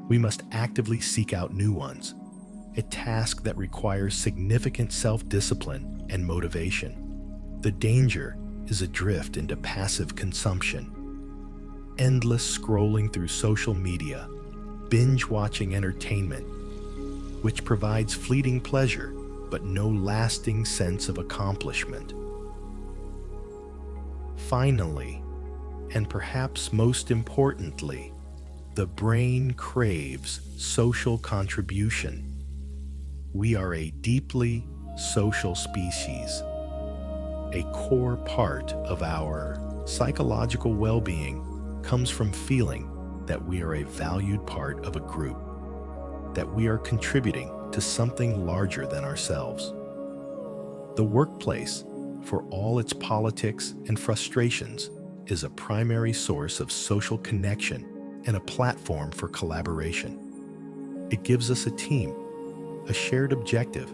we must actively seek out new ones, a task that requires significant self-discipline and motivation. The danger is a drift into passive consumption. Endless scrolling through social media, binge-watching entertainment, which provides fleeting pleasure but no lasting sense of accomplishment. Finally, and perhaps most importantly, the brain craves social contribution. We are a deeply social species. A core part of our psychological well-being comes from feeling that we are a valued part of a group, that we are contributing to something larger than ourselves. The workplace, for all its politics and frustrations, is a primary source of social connection and a platform for collaboration. It gives us a team, a shared objective,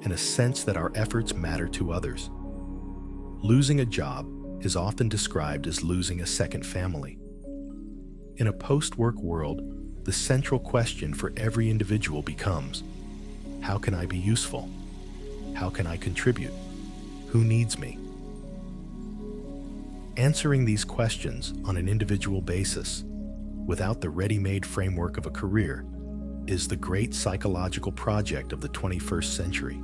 and a sense that our efforts matter to others. Losing a job is often described as losing a second family. In a post-work world, the central question for every individual becomes, how can I be useful? How can I contribute? Who needs me? Answering these questions on an individual basis, without the ready-made framework of a career, is the great psychological project of the 21st century.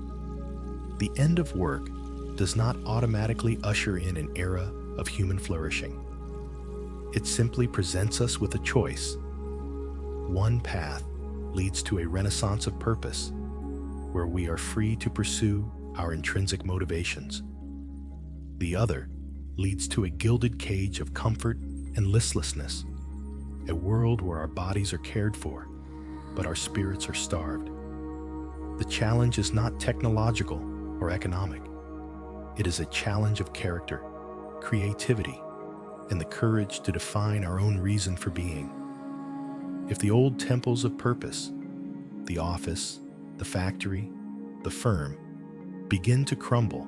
The end of work does not automatically usher in an era of human flourishing. It simply presents us with a choice. One path leads to a renaissance of purpose, where we are free to pursue our intrinsic motivations. The other leads to a gilded cage of comfort and listlessness, a world where our bodies are cared for, but our spirits are starved. The challenge is not technological or economic. It is a challenge of character, creativity, and the courage to define our own reason for being. If the old temples of purpose, the office, the factory, the firm, begin to crumble,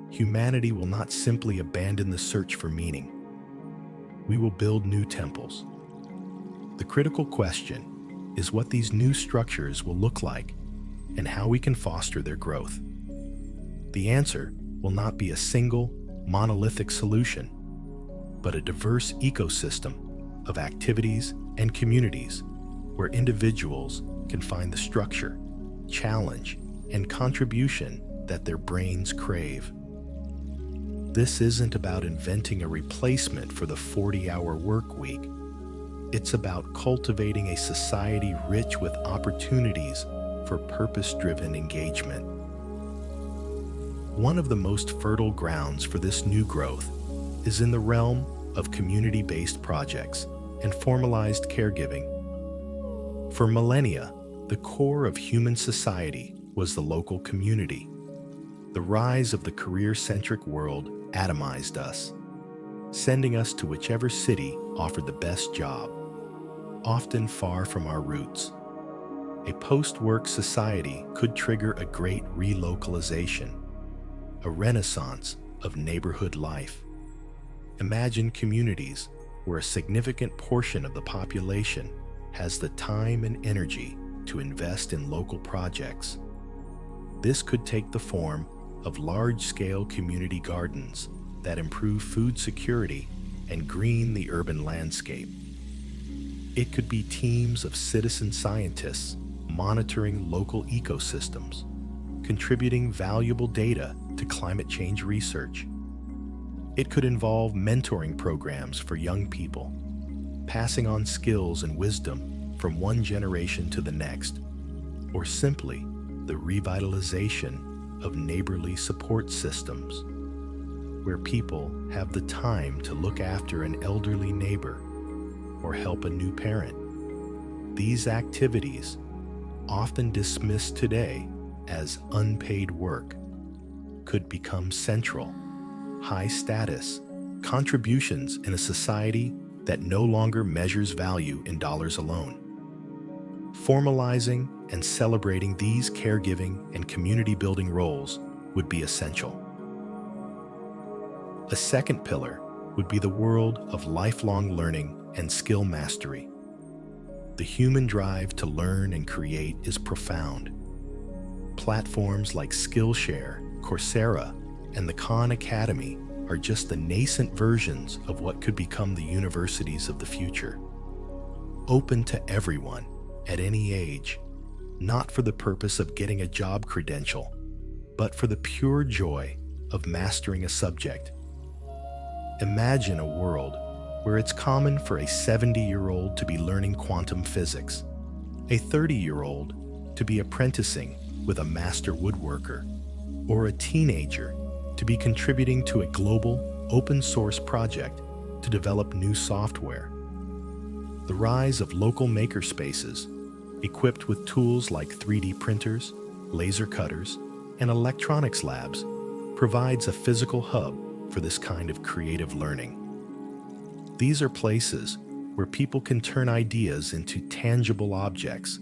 humanity will not simply abandon the search for meaning. We will build new temples. The critical question is what these new structures will look like and how we can foster their growth. The answer will not be a single, monolithic solution, but a diverse ecosystem of activities and communities where individuals can find the structure, challenge, and contribution that their brains crave. This isn't about inventing a replacement for the 40-hour work week. It's about cultivating a society rich with opportunities for purpose-driven engagement. One of the most fertile grounds for this new growth is in the realm of community-based projects and formalized caregiving. For millennia, the core of human society was the local community. The rise of the career-centric world atomized us, sending us to whichever city offered the best job, often far from our roots. A post-work society could trigger a great relocalization, a renaissance of neighborhood life. Imagine communities where a significant portion of the population has the time and energy to invest in local projects. This could take the form of large-scale community gardens that improve food security and green the urban landscape. It could be teams of citizen scientists monitoring local ecosystems, contributing valuable data to climate change research. It could involve mentoring programs for young people, passing on skills and wisdom from one generation to the next, or simply the revitalization of neighborly support systems, where people have the time to look after an elderly neighbor or help a new parent. These activities, often dismissed today as unpaid work, could become central, high-status contributions in a society that no longer measures value in dollars alone. Formalizing and celebrating these caregiving and community-building roles would be essential. A second pillar would be the world of lifelong learning and skill mastery. The human drive to learn and create is profound. Platforms like Skillshare, Coursera, and the Khan Academy are just the nascent versions of what could become the universities of the future. Open to everyone, at any age, not for the purpose of getting a job credential, but for the pure joy of mastering a subject. Imagine a world where it's common for a 70-year-old to be learning quantum physics, a 30-year-old to be apprenticing with a master woodworker, or a teenager to be contributing to a global open-source project to develop new software. The rise of local makerspaces, equipped with tools like 3D printers, laser cutters, and electronics labs, provides a physical hub for this kind of creative learning. These are places where people can turn ideas into tangible objects,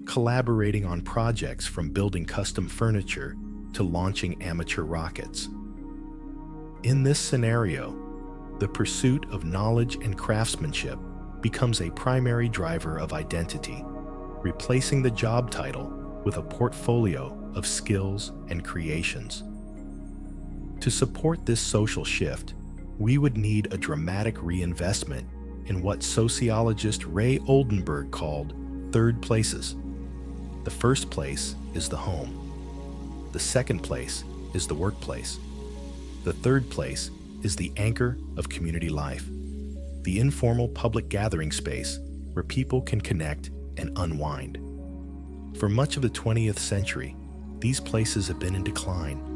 collaborating on projects from building custom furniture to launching amateur rockets. In this scenario, the pursuit of knowledge and craftsmanship becomes a primary driver of identity, replacing the job title with a portfolio of skills and creations. To support this social shift, we would need a dramatic reinvestment in what sociologist Ray Oldenburg called third places. The first place is the home. The second place is the workplace. The third place is the anchor of community life, the informal public gathering space where people can connect and unwind. For much of the 20th century, these places have been in decline.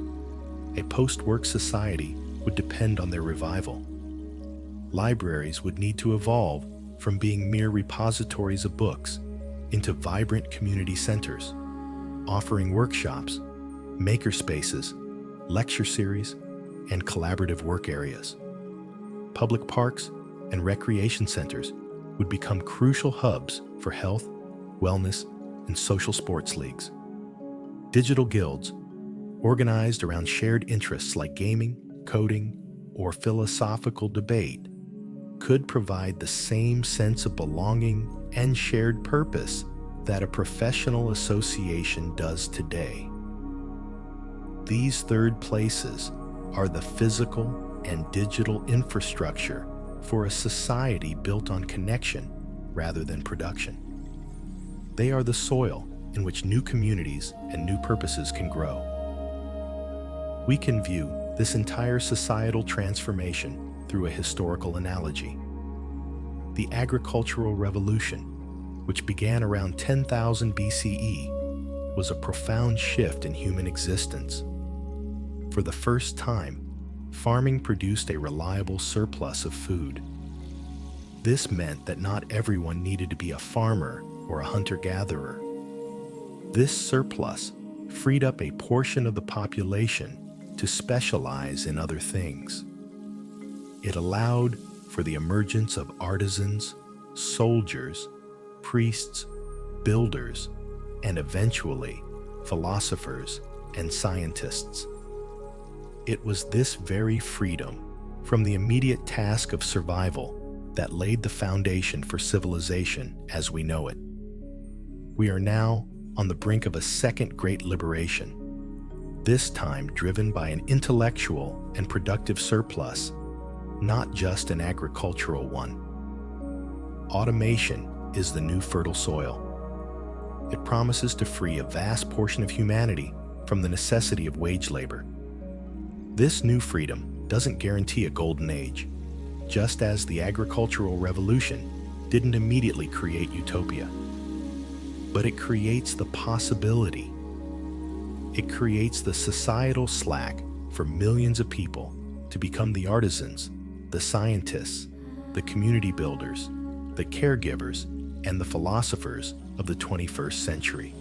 A post-work society would depend on their revival. Libraries would need to evolve from being mere repositories of books into vibrant community centers, offering workshops, makerspaces, lecture series, and collaborative work areas. Public parks and recreation centers would become crucial hubs for health, wellness, and social sports leagues. Digital guilds, organized around shared interests like gaming, coding, or philosophical debate, could provide the same sense of belonging and shared purpose that a professional association does today. These third places are the physical and digital infrastructure for a society built on connection rather than production. They are the soil in which new communities and new purposes can grow. We can view this entire societal transformation through a historical analogy. The agricultural revolution, which began around 10,000 BCE, was a profound shift in human existence. For the first time, farming produced a reliable surplus of food. This meant that not everyone needed to be a farmer or a hunter-gatherer. This surplus freed up a portion of the population to specialize in other things. It allowed for the emergence of artisans, soldiers, priests, builders, and eventually philosophers and scientists. It was this very freedom from the immediate task of survival that laid the foundation for civilization as we know it. We are now on the brink of a second great liberation, this time driven by an intellectual and productive surplus, not just an agricultural one. Automation is the new fertile soil. It promises to free a vast portion of humanity from the necessity of wage labor. This new freedom doesn't guarantee a golden age, just as the agricultural revolution didn't immediately create utopia. But it creates the possibility. It creates the societal slack for millions of people to become the artisans, the scientists, the community builders, the caregivers, and the philosophers of the 21st century.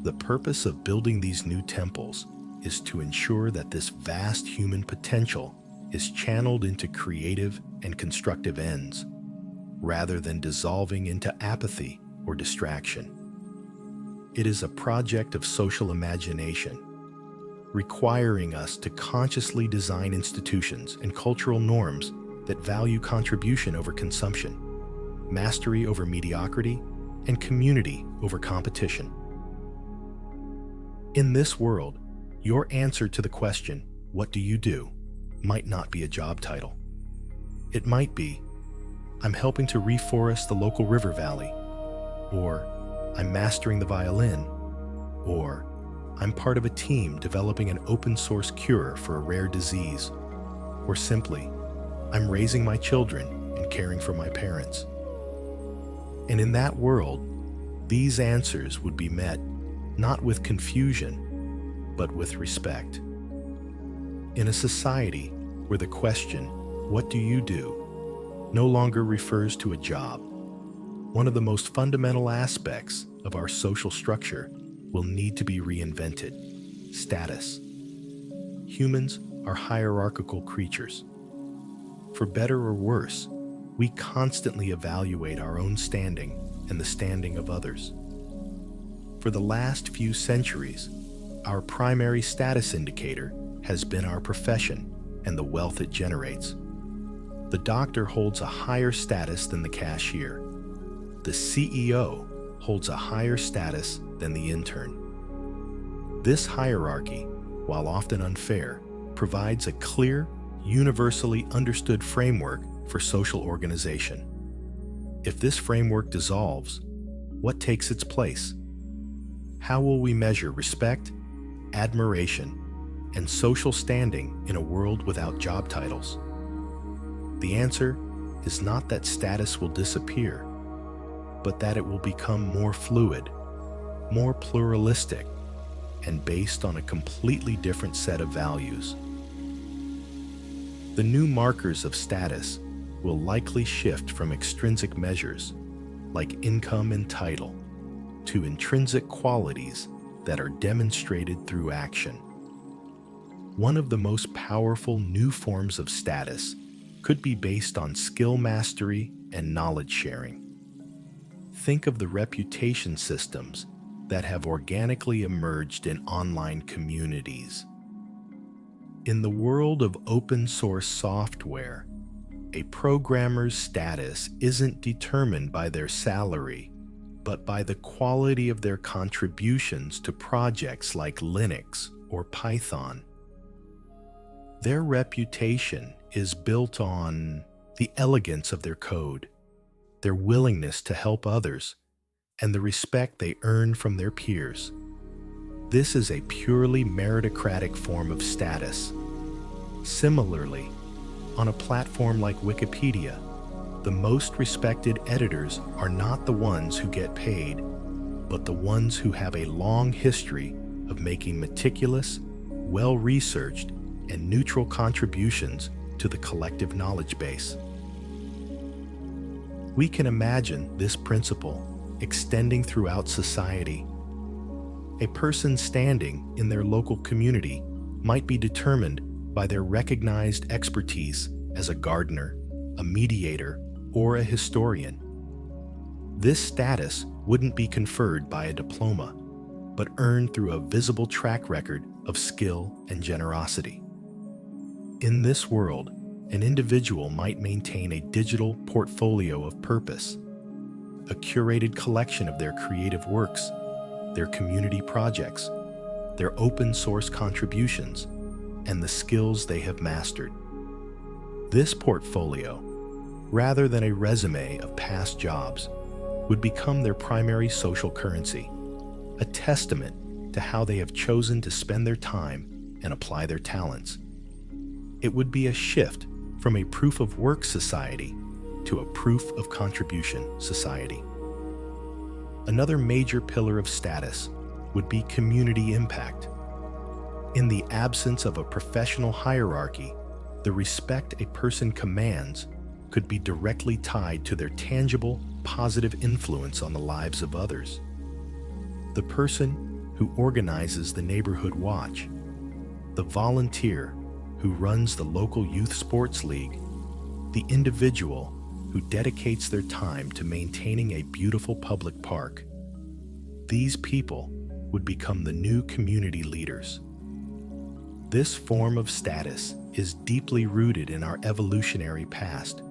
The purpose of building these new temples is to ensure that this vast human potential is channeled into creative and constructive ends, rather than dissolving into apathy or distraction. It is a project of social imagination, requiring us to consciously design institutions and cultural norms that value contribution over consumption, mastery over mediocrity, and community over competition. In this world, your answer to the question, "What do you do?" might not be a job title. It might be, "I'm helping to reforest the local river valley," or "I'm mastering the violin," or "I'm part of a team developing an open-source cure for a rare disease," or simply, "I'm raising my children and caring for my parents." And in that world, these answers would be met not with confusion, but with respect. In a society where the question, "What do you do?" no longer refers to a job, one of the most fundamental aspects of our social structure will need to be reinvented: status. Humans are hierarchical creatures. For better or worse, we constantly evaluate our own standing and the standing of others. For the last few centuries, our primary status indicator has been our profession and the wealth it generates. The doctor holds a higher status than the cashier. The CEO holds a higher status than the intern. This hierarchy, while often unfair, provides a clear, universally understood framework for social organization. If this framework dissolves, what takes its place? How will we measure respect, admiration, and social standing in a world without job titles? The answer is not that status will disappear, but that it will become more fluid, more pluralistic, and based on a completely different set of values. The new markers of status will likely shift from extrinsic measures, like income and title, to intrinsic qualities that are demonstrated through action. One of the most powerful new forms of status could be based on skill mastery and knowledge sharing. Think of the reputation systems that have organically emerged in online communities. In the world of open-source software, a programmer's status isn't determined by their salary, but by the quality of their contributions to projects like Linux or Python. Their reputation is built on the elegance of their code, their willingness to help others, and the respect they earn from their peers. This is a purely meritocratic form of status. Similarly, on a platform like Wikipedia, the most respected editors are not the ones who get paid, but the ones who have a long history of making meticulous, well-researched, and neutral contributions to the collective knowledge base. We can imagine this principle extending throughout society. A person's standing in their local community might be determined by their recognized expertise as a gardener, a mediator, or a historian. This status wouldn't be conferred by a diploma, but earned through a visible track record of skill and generosity. In this world, an individual might maintain a digital portfolio of purpose, a curated collection of their creative works, their community projects, their open source contributions, and the skills they have mastered. This portfolio, rather than a resume of past jobs, would become their primary social currency, a testament to how they have chosen to spend their time and apply their talents. It would be a shift from a proof of work society to a proof of contribution society. Another major pillar of status would be community impact. In the absence of a professional hierarchy, the respect a person commands could be directly tied to their tangible, positive influence on the lives of others. The person who organizes the neighborhood watch, the volunteer who runs the local youth sports league, the individual who dedicates their time to maintaining a beautiful public park. These people would become the new community leaders. This form of status is deeply rooted in our evolutionary past,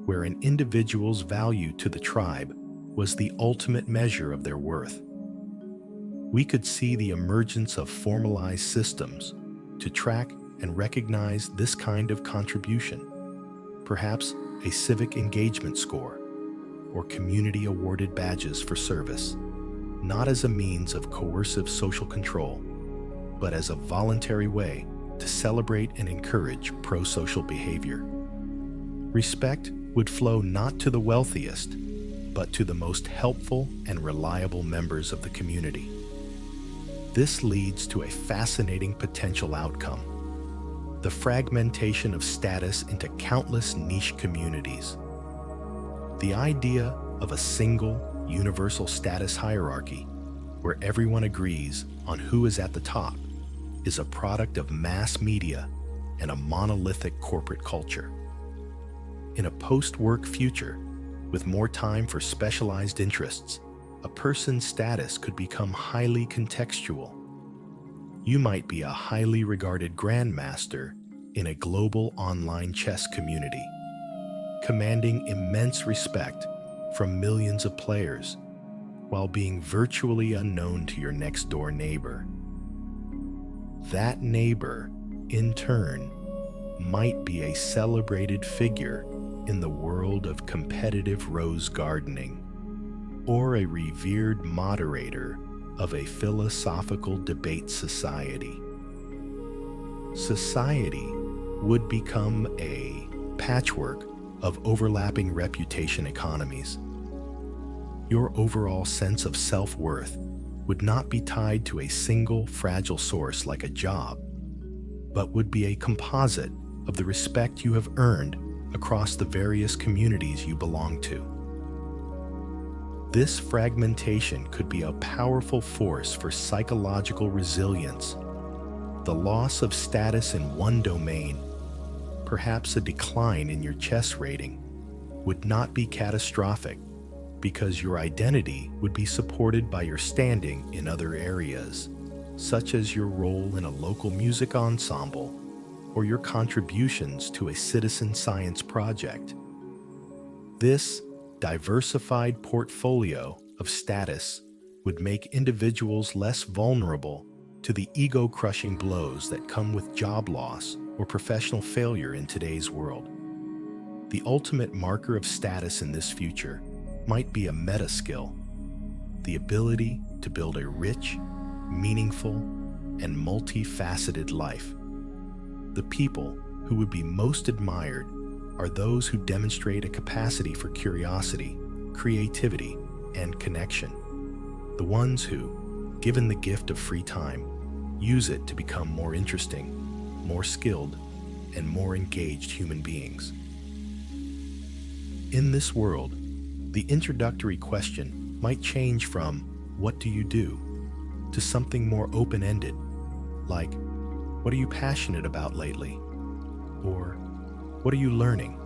where an individual's value to the tribe was the ultimate measure of their worth. We could see the emergence of formalized systems to track and recognize this kind of contribution, perhaps a civic engagement score or community-awarded badges for service, not as a means of coercive social control, but as a voluntary way to celebrate and encourage pro-social behavior. Respect would flow not to the wealthiest, but to the most helpful and reliable members of the community. This leads to a fascinating potential outcome: the fragmentation of status into countless niche communities. The idea of a single, universal status hierarchy, where everyone agrees on who is at the top, is a product of mass media and a monolithic corporate culture. In a post-work future, with more time for specialized interests, a person's status could become highly contextual. You might be a highly regarded grandmaster in a global online chess community, commanding immense respect from millions of players, while being virtually unknown to your next-door neighbor. That neighbor, in turn, might be a celebrated figure in the world of competitive rose gardening, or a revered moderator of a philosophical debate society. Society would become a patchwork of overlapping reputation economies. Your overall sense of self-worth would not be tied to a single fragile source like a job, but would be a composite of the respect you have earned across the various communities you belong to. This fragmentation could be a powerful force for psychological resilience. The loss of status in one domain, perhaps a decline in your chess rating, would not be catastrophic because your identity would be supported by your standing in other areas, such as your role in a local music ensemble or your contributions to a citizen science project. This diversified portfolio of status would make individuals less vulnerable to the ego-crushing blows that come with job loss or professional failure in today's world. The ultimate marker of status in this future might be a meta skill, the ability to build a rich, meaningful, and multifaceted life. The people who would be most admired are those who demonstrate a capacity for curiosity, creativity, and connection. The ones who, given the gift of free time, use it to become more interesting, more skilled, and more engaged human beings. In this world, the introductory question might change from "what do you do?" to something more open-ended, like "what are you passionate about lately?" or "what are you learning?"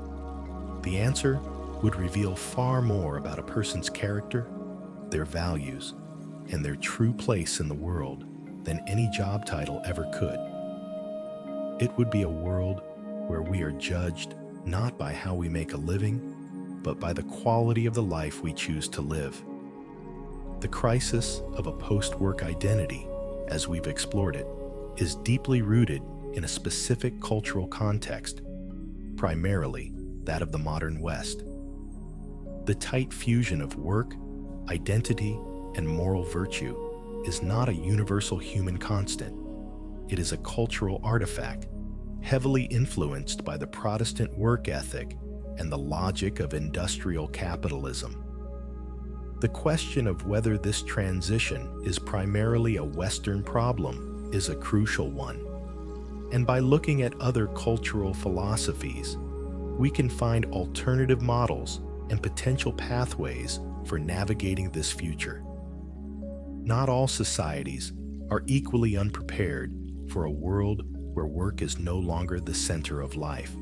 The answer would reveal far more about a person's character, their values, and their true place in the world than any job title ever could. It would be a world where we are judged not by how we make a living, but by the quality of the life we choose to live. The crisis of a post-work identity, as we've explored it, is deeply rooted in a specific cultural context, primarily that of the modern West. The tight fusion of work, identity, and moral virtue is not a universal human constant. It is a cultural artifact, heavily influenced by the Protestant work ethic and the logic of industrial capitalism. The question of whether this transition is primarily a Western problem is a crucial one. And by looking at other cultural philosophies, we can find alternative models and potential pathways for navigating this future. Not all societies are equally unprepared for a world where work is no longer the center of life.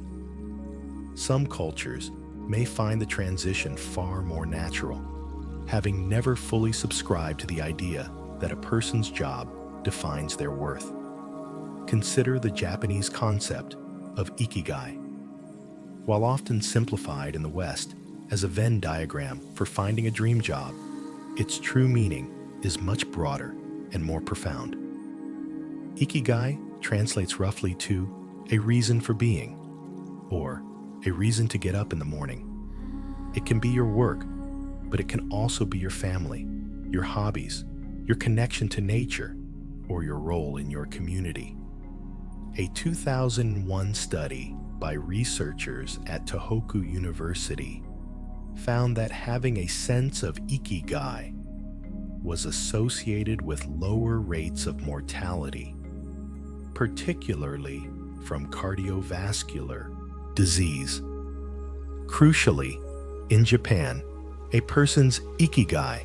Some cultures may find the transition far more natural, having never fully subscribed to the idea that a person's job defines their worth. Consider the Japanese concept of ikigai. While often simplified in the West as a Venn diagram for finding a dream job, its true meaning is much broader and more profound. Ikigai translates roughly to a reason for being, or a reason to get up in the morning. It can be your work, but it can also be your family, your hobbies, your connection to nature, or your role in your community. A 2001 study by researchers at Tohoku University found that having a sense of ikigai was associated with lower rates of mortality, particularly from cardiovascular disease. Crucially, in Japan, a person's ikigai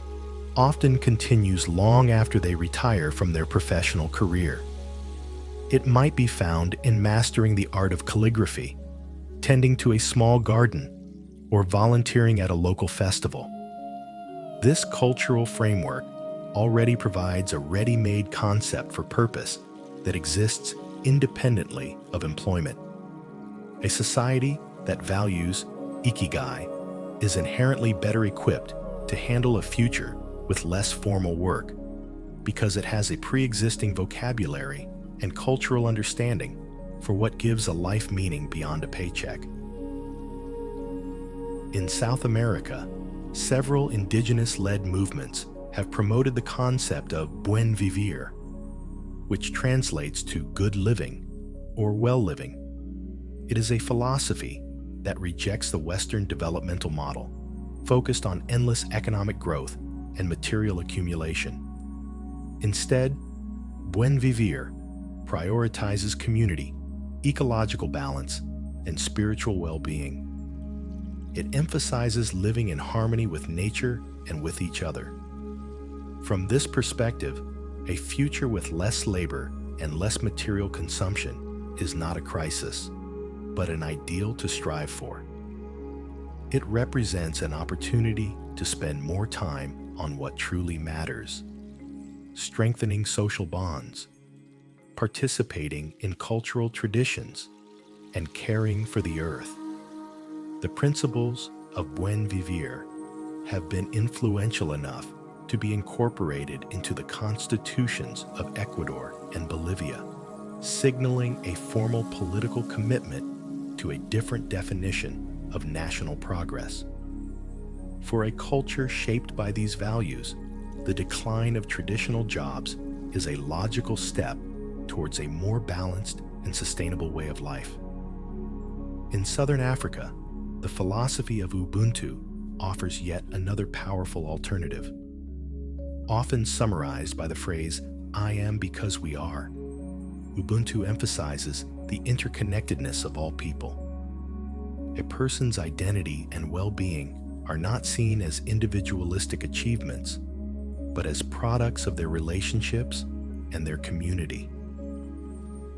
often continues long after they retire from their professional career. It might be found in mastering the art of calligraphy, tending to a small garden, or volunteering at a local festival. This cultural framework already provides a ready-made concept for purpose that exists independently of employment. A society that values ikigai is inherently better equipped to handle a future with less formal work because it has a pre-existing vocabulary and cultural understanding for what gives a life meaning beyond a paycheck. In South America, several indigenous-led movements have promoted the concept of buen vivir, which translates to good living or well living. It is a philosophy that rejects the Western developmental model, focused on endless economic growth and material accumulation. Instead, buen vivir prioritizes community, ecological balance, and spiritual well-being. It emphasizes living in harmony with nature and with each other. From this perspective, a future with less labor and less material consumption is not a crisis, but an ideal to strive for. It represents an opportunity to spend more time on what truly matters, strengthening social bonds, participating in cultural traditions, and caring for the earth. The principles of buen vivir have been influential enough to be incorporated into the constitutions of Ecuador and Bolivia, signaling a formal political commitment to a different definition of national progress. For a culture shaped by these values, the decline of traditional jobs is a logical step towards a more balanced and sustainable way of life. In Southern Africa, the philosophy of Ubuntu offers yet another powerful alternative. Often summarized by the phrase, "I am because we are," Ubuntu emphasizes the interconnectedness of all people. A person's identity and well-being are not seen as individualistic achievements, but as products of their relationships and their community.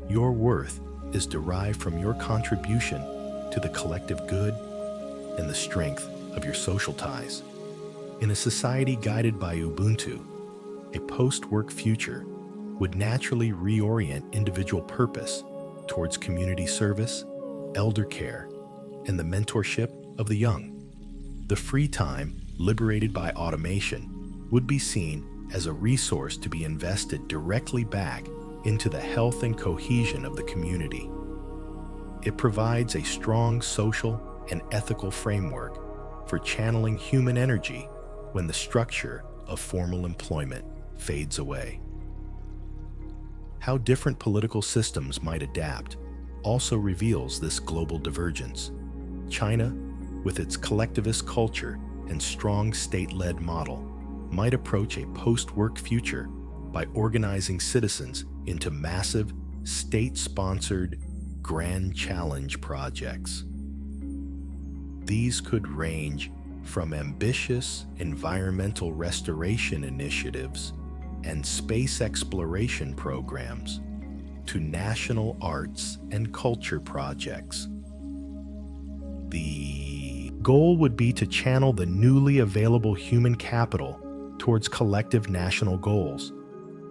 Your worth is derived from your contribution to the collective good and the strength of your social ties. In a society guided by Ubuntu, a post-work future would naturally reorient individual purpose towards community service, elder care, and the mentorship of the young. The free time liberated by automation would be seen as a resource to be invested directly back into the health and cohesion of the community. It provides a strong social and ethical framework for channeling human energy when the structure of formal employment fades away. How different political systems might adapt also reveals this global divergence. China, with its collectivist culture and strong state-led model, might approach a post-work future by organizing citizens into massive, state-sponsored grand challenge projects. These could range from ambitious environmental restoration initiatives and space exploration programs to national arts and culture projects. The goal would be to channel the newly available human capital towards collective national goals,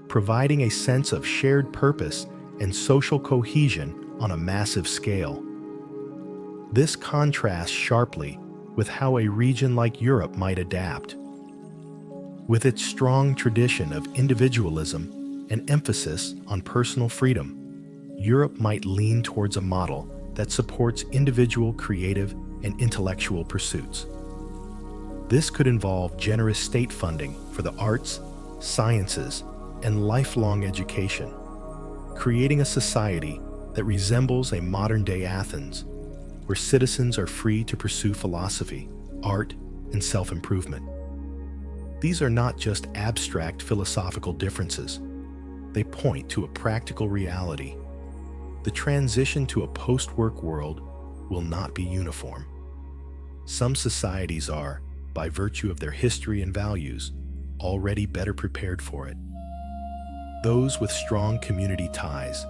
providing a sense of shared purpose and social cohesion on a massive scale. This contrasts sharply with how a region like Europe might adapt. With its strong tradition of individualism and emphasis on personal freedom, Europe might lean towards a model that supports individual creative and intellectual pursuits. This could involve generous state funding for the arts, sciences, and lifelong education, creating a society that resembles a modern-day Athens, where citizens are free to pursue philosophy, art, and self-improvement. These are not just abstract philosophical differences. They point to a practical reality. The transition to a post-work world will not be uniform. Some societies are, by virtue of their history and values, already better prepared for it. Those with strong community ties,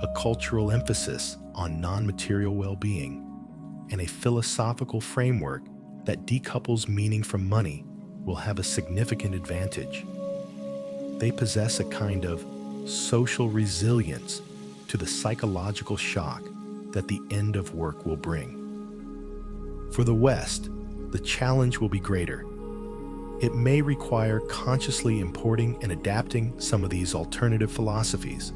a cultural emphasis on non-material well-being, and a philosophical framework that decouples meaning from money will have a significant advantage. They possess a kind of social resilience to the psychological shock that the end of work will bring. For the West, the challenge will be greater. It may require consciously importing and adapting some of these alternative philosophies,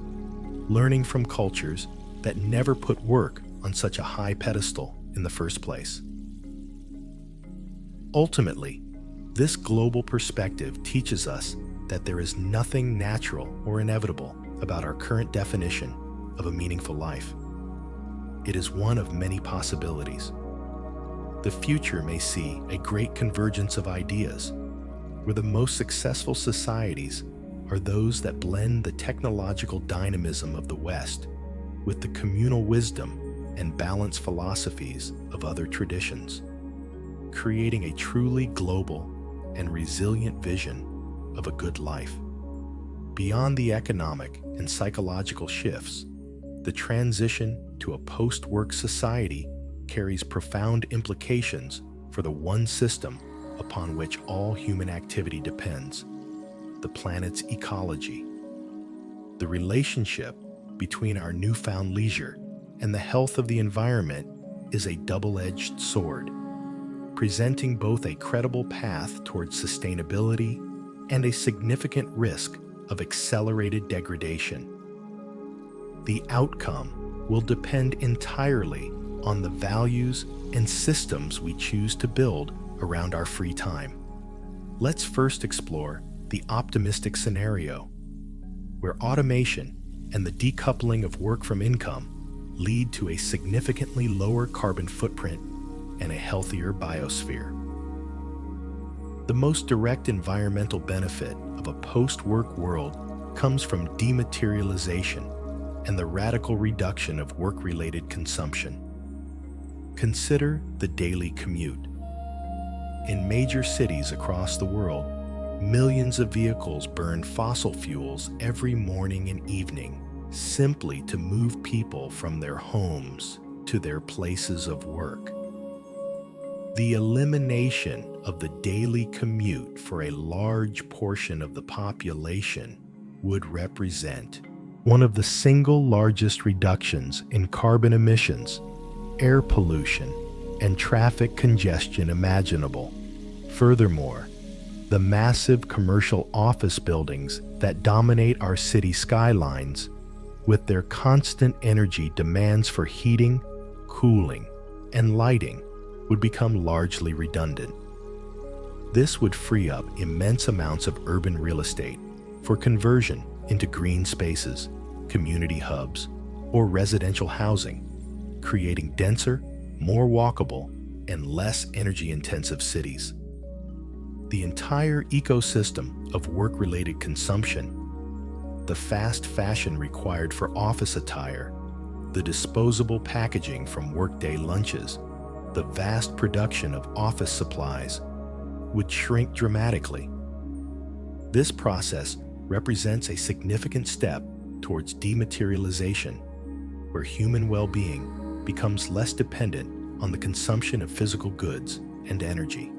learning from cultures that never put work on such a high pedestal in the first place. Ultimately, this global perspective teaches us that there is nothing natural or inevitable about our current definition of a meaningful life. It is one of many possibilities. The future may see a great convergence of ideas, where the most successful societies are those that blend the technological dynamism of the West with the communal wisdom and balanced philosophies of other traditions, creating a truly global and resilient vision of a good life. Beyond the economic and psychological shifts, the transition to a post-work society carries profound implications for the one system upon which all human activity depends, the planet's ecology. The relationship between our newfound leisure and the health of the environment is a double-edged sword, presenting both a credible path towards sustainability and a significant risk of accelerated degradation. The outcome will depend entirely on the values and systems we choose to build around our free time. Let's first explore the optimistic scenario, where automation and the decoupling of work from income lead to a significantly lower carbon footprint and a healthier biosphere. The most direct environmental benefit of a post-work world comes from dematerialization and the radical reduction of work-related consumption. Consider the daily commute. In major cities across the world, millions of vehicles burn fossil fuels every morning and evening simply to move people from their homes to their places of work. The elimination of the daily commute for a large portion of the population would represent one of the single largest reductions in carbon emissions, air pollution, and traffic congestion imaginable. Furthermore, the massive commercial office buildings that dominate our city skylines, with their constant energy demands for heating, cooling, and lighting, would become largely redundant. This would free up immense amounts of urban real estate for conversion into green spaces, community hubs, or residential housing, creating denser, more walkable, and less energy-intensive cities. The entire ecosystem of work-related consumption, the fast fashion required for office attire, the disposable packaging from workday lunches, the vast production of office supplies, would shrink dramatically. This process represents a significant step towards dematerialization, where human well-being becomes less dependent on the consumption of physical goods and energy.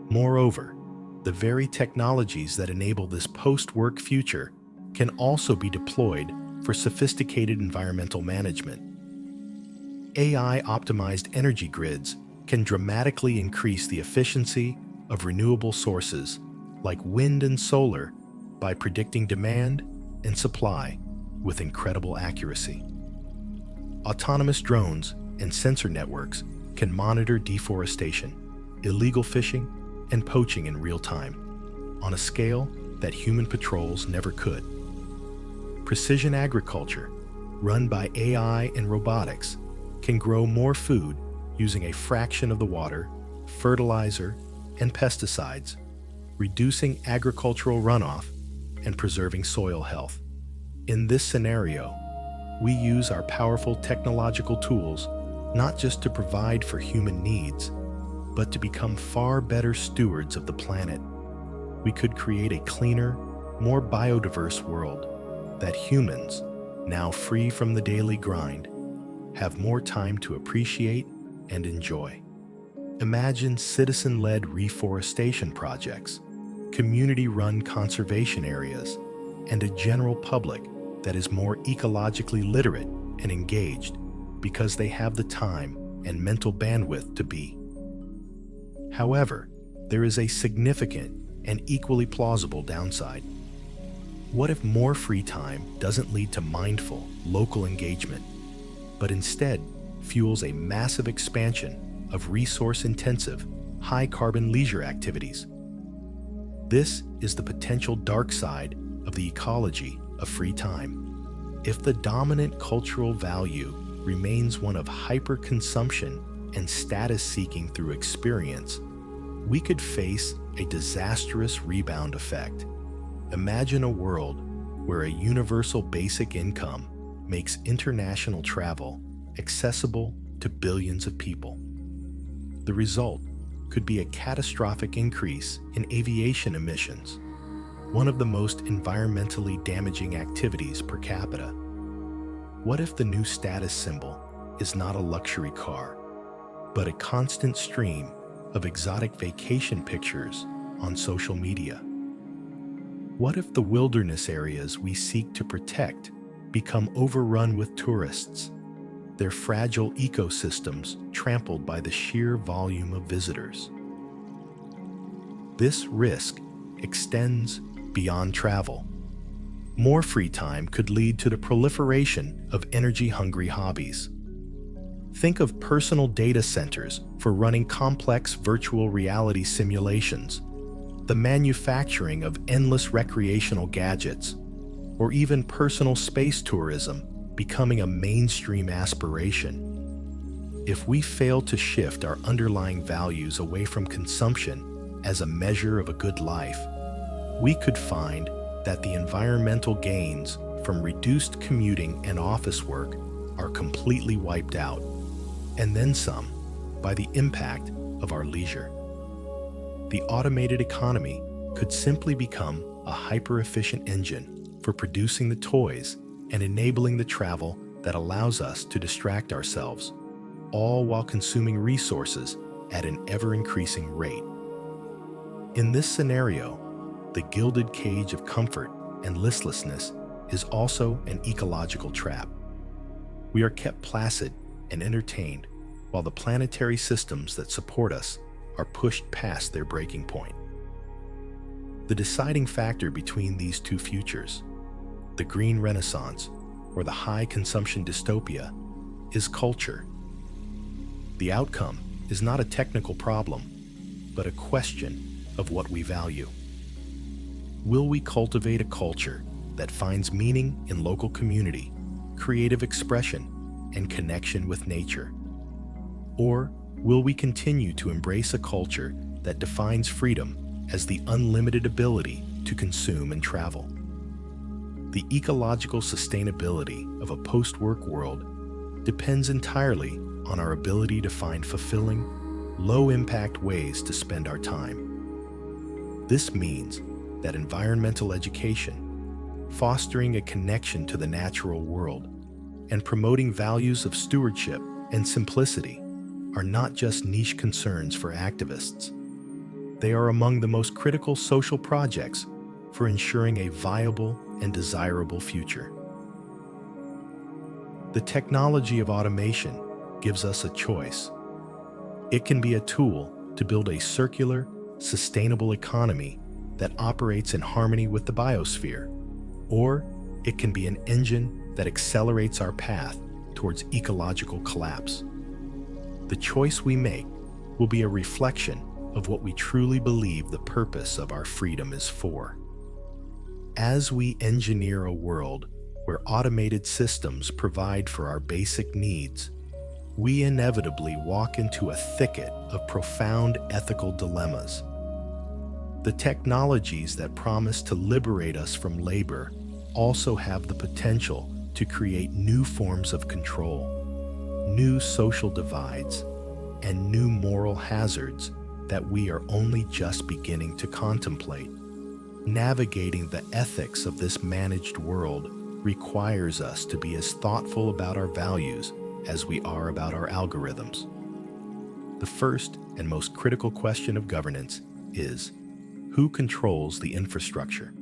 Moreover, the very technologies that enable this post-work future can also be deployed for sophisticated environmental management. AI-optimized energy grids can dramatically increase the efficiency of renewable sources like wind and solar by predicting demand and supply with incredible accuracy. Autonomous drones and sensor networks can monitor deforestation, illegal fishing, and poaching in real time, on a scale that human patrols never could. Precision agriculture, run by AI and robotics, can grow more food using a fraction of the water, fertilizer, and pesticides, reducing agricultural runoff and preserving soil health. In this scenario, we use our powerful technological tools not just to provide for human needs, but to become far better stewards of the planet. We could create a cleaner, more biodiverse world that humans, now free from the daily grind, have more time to appreciate and enjoy. Imagine citizen-led reforestation projects, community-run conservation areas, and a general public that is more ecologically literate and engaged because they have the time and mental bandwidth to be. However, there is a significant and equally plausible downside. What if more free time doesn't lead to mindful, local engagement, but instead fuels a massive expansion of resource-intensive, high-carbon leisure activities? This is the potential dark side of the ecology of free time. If the dominant cultural value remains one of hyper-consumption and status-seeking through experience, we could face a disastrous rebound effect. Imagine a world where a universal basic income makes international travel accessible to billions of people. The result could be a catastrophic increase in aviation emissions, one of the most environmentally damaging activities per capita. What if the new status symbol is not a luxury car, but a constant stream of exotic vacation pictures on social media? What if the wilderness areas we seek to protect become overrun with tourists, their fragile ecosystems trampled by the sheer volume of visitors? This risk extends beyond travel. More free time could lead to the proliferation of energy-hungry hobbies, Think of personal data centers for running complex virtual reality simulations, the manufacturing of endless recreational gadgets, or even personal space tourism becoming a mainstream aspiration. If we fail to shift our underlying values away from consumption as a measure of a good life, we could find that the environmental gains from reduced commuting and office work are completely wiped out, and then some, by the impact of our leisure. The automated economy could simply become a hyper-efficient engine for producing the toys and enabling the travel that allows us to distract ourselves, all while consuming resources at an ever-increasing rate. In this scenario, the gilded cage of comfort and listlessness is also an ecological trap. We are kept placid and entertained while the planetary systems that support us are pushed past their breaking point. The deciding factor between these two futures, the green renaissance or the high consumption dystopia, is culture. The outcome is not a technical problem, but a question of what we value. Will we cultivate a culture that finds meaning in local community, creative expression, and connection with nature? Or will we continue to embrace a culture that defines freedom as the unlimited ability to consume and travel? The ecological sustainability of a post-work world depends entirely on our ability to find fulfilling, low-impact ways to spend our time. This means that environmental education, fostering a connection to the natural world, and promoting values of stewardship and simplicity are not just niche concerns for activists. They are among the most critical social projects for ensuring a viable and desirable future. The technology of automation gives us a choice. It can be a tool to build a circular, sustainable economy that operates in harmony with the biosphere, or it can be an engine that accelerates our path towards ecological collapse. The choice we make will be a reflection of what we truly believe the purpose of our freedom is for. As we engineer a world where automated systems provide for our basic needs, we inevitably walk into a thicket of profound ethical dilemmas. The technologies that promise to liberate us from labor also have the potential to create new forms of control, new social divides, and new moral hazards that we are only just beginning to contemplate. Navigating the ethics of this managed world requires us to be as thoughtful about our values as we are about our algorithms. The first and most critical question of governance is, who controls the infrastructure?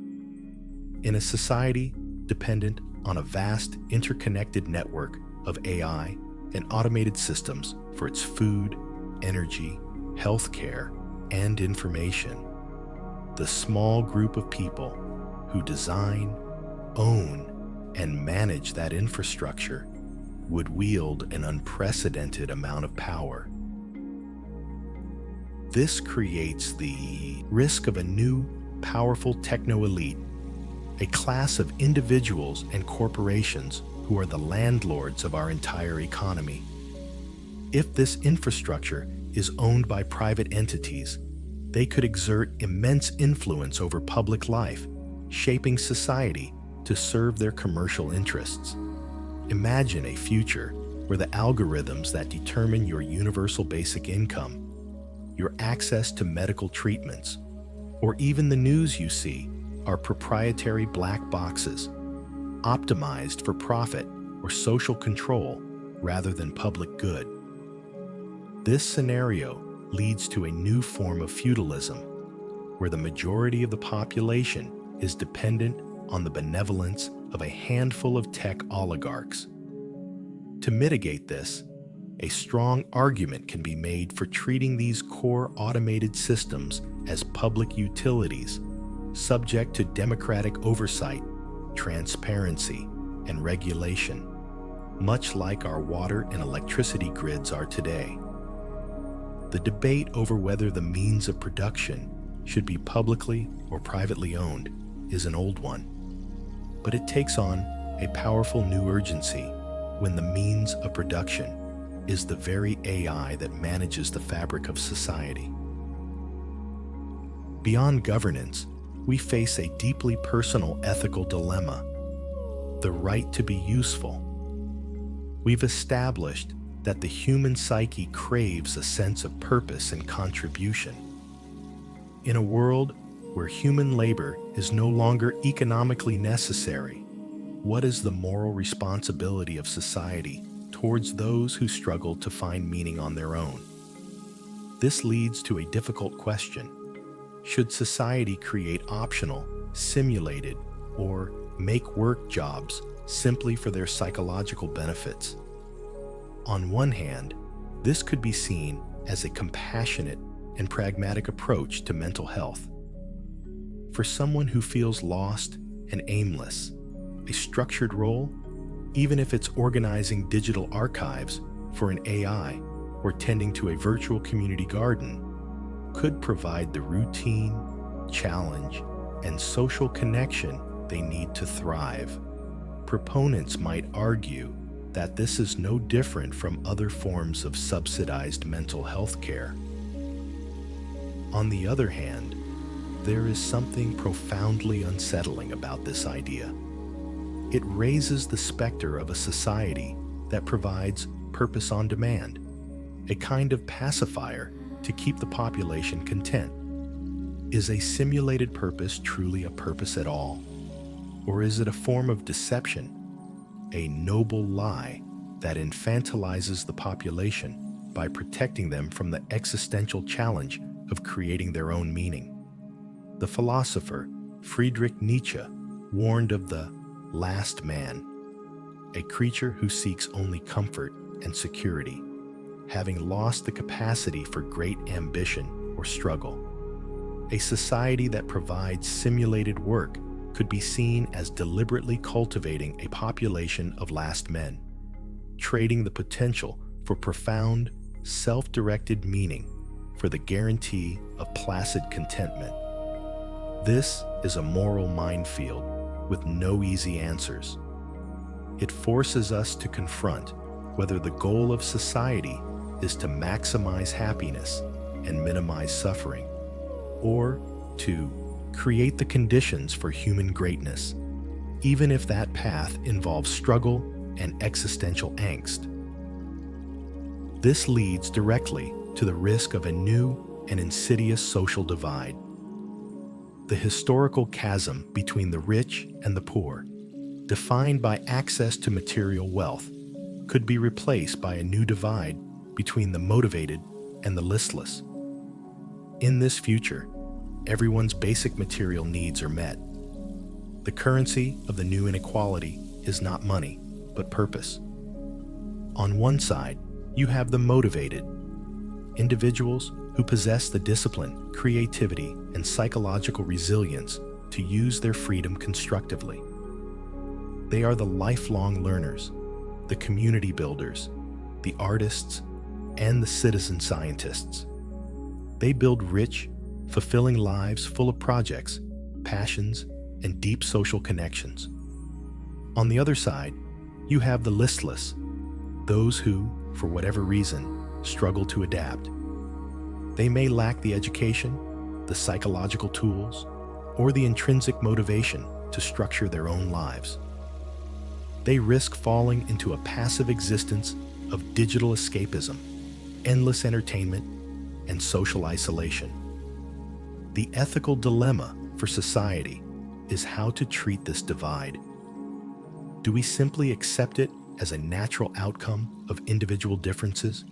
In a society dependent on a vast interconnected network of AI and automated systems for its food, energy, healthcare, and information, the small group of people who design, own, and manage that infrastructure would wield an unprecedented amount of power. This creates the risk of a new, powerful techno-elite, a class of individuals and corporations who are the landlords of our entire economy. If this infrastructure is owned by private entities, they could exert immense influence over public life, shaping society to serve their commercial interests. Imagine a future where the algorithms that determine your universal basic income, your access to medical treatments, or even the news you see are proprietary black boxes, optimized for profit or social control rather than public good. This scenario leads to a new form of feudalism, where the majority of the population is dependent on the benevolence of a handful of tech oligarchs. To mitigate this, a strong argument can be made for treating these core automated systems as public utilities, subject to democratic oversight, transparency, and regulation, much like our water and electricity grids are today. The debate over whether the means of production should be publicly or privately owned is an old one, but it takes on a powerful new urgency when the means of production is the very AI that manages the fabric of society. Beyond governance, we face a deeply personal ethical dilemma: the right to be useful. We've established that the human psyche craves a sense of purpose and contribution. In a world where human labor is no longer economically necessary, what is the moral responsibility of society towards those who struggle to find meaning on their own? This leads to a difficult question. Should society create optional, simulated, or make-work jobs simply for their psychological benefits? On one hand, this could be seen as a compassionate and pragmatic approach to mental health. For someone who feels lost and aimless, a structured role, even if it's organizing digital archives for an AI or tending to a virtual community garden, could provide the routine, challenge, and social connection they need to thrive. Proponents might argue that this is no different from other forms of subsidized mental health care. On the other hand, there is something profoundly unsettling about this idea. It raises the specter of a society that provides purpose on demand, a kind of pacifier to keep the population content. Is a simulated purpose truly a purpose at all? Or is it a form of deception, a noble lie that infantilizes the population by protecting them from the existential challenge of creating their own meaning? The philosopher Friedrich Nietzsche warned of the last man, a creature who seeks only comfort and security, having lost the capacity for great ambition or struggle. A society that provides simulated work could be seen as deliberately cultivating a population of last men, trading the potential for profound, self-directed meaning for the guarantee of placid contentment. This is a moral minefield with no easy answers. It forces us to confront whether the goal of society is to maximize happiness and minimize suffering, or to create the conditions for human greatness, even if that path involves struggle and existential angst. This leads directly to the risk of a new and insidious social divide. The historical chasm between the rich and the poor, defined by access to material wealth, could be replaced by a new divide between the motivated and the listless. In this future, everyone's basic material needs are met. The currency of the new inequality is not money, but purpose. On one side, you have the motivated, individuals who possess the discipline, creativity, and psychological resilience to use their freedom constructively. They are the lifelong learners, the community builders, the artists, and the citizen scientists. They build rich, fulfilling lives full of projects, passions, and deep social connections. On the other side, you have the listless, those who, for whatever reason, struggle to adapt. They may lack the education, the psychological tools, or the intrinsic motivation to structure their own lives. They risk falling into a passive existence of digital escapism, endless entertainment, and social isolation. The ethical dilemma for society is how to treat this divide. Do we simply accept it as a natural outcome of individual differences,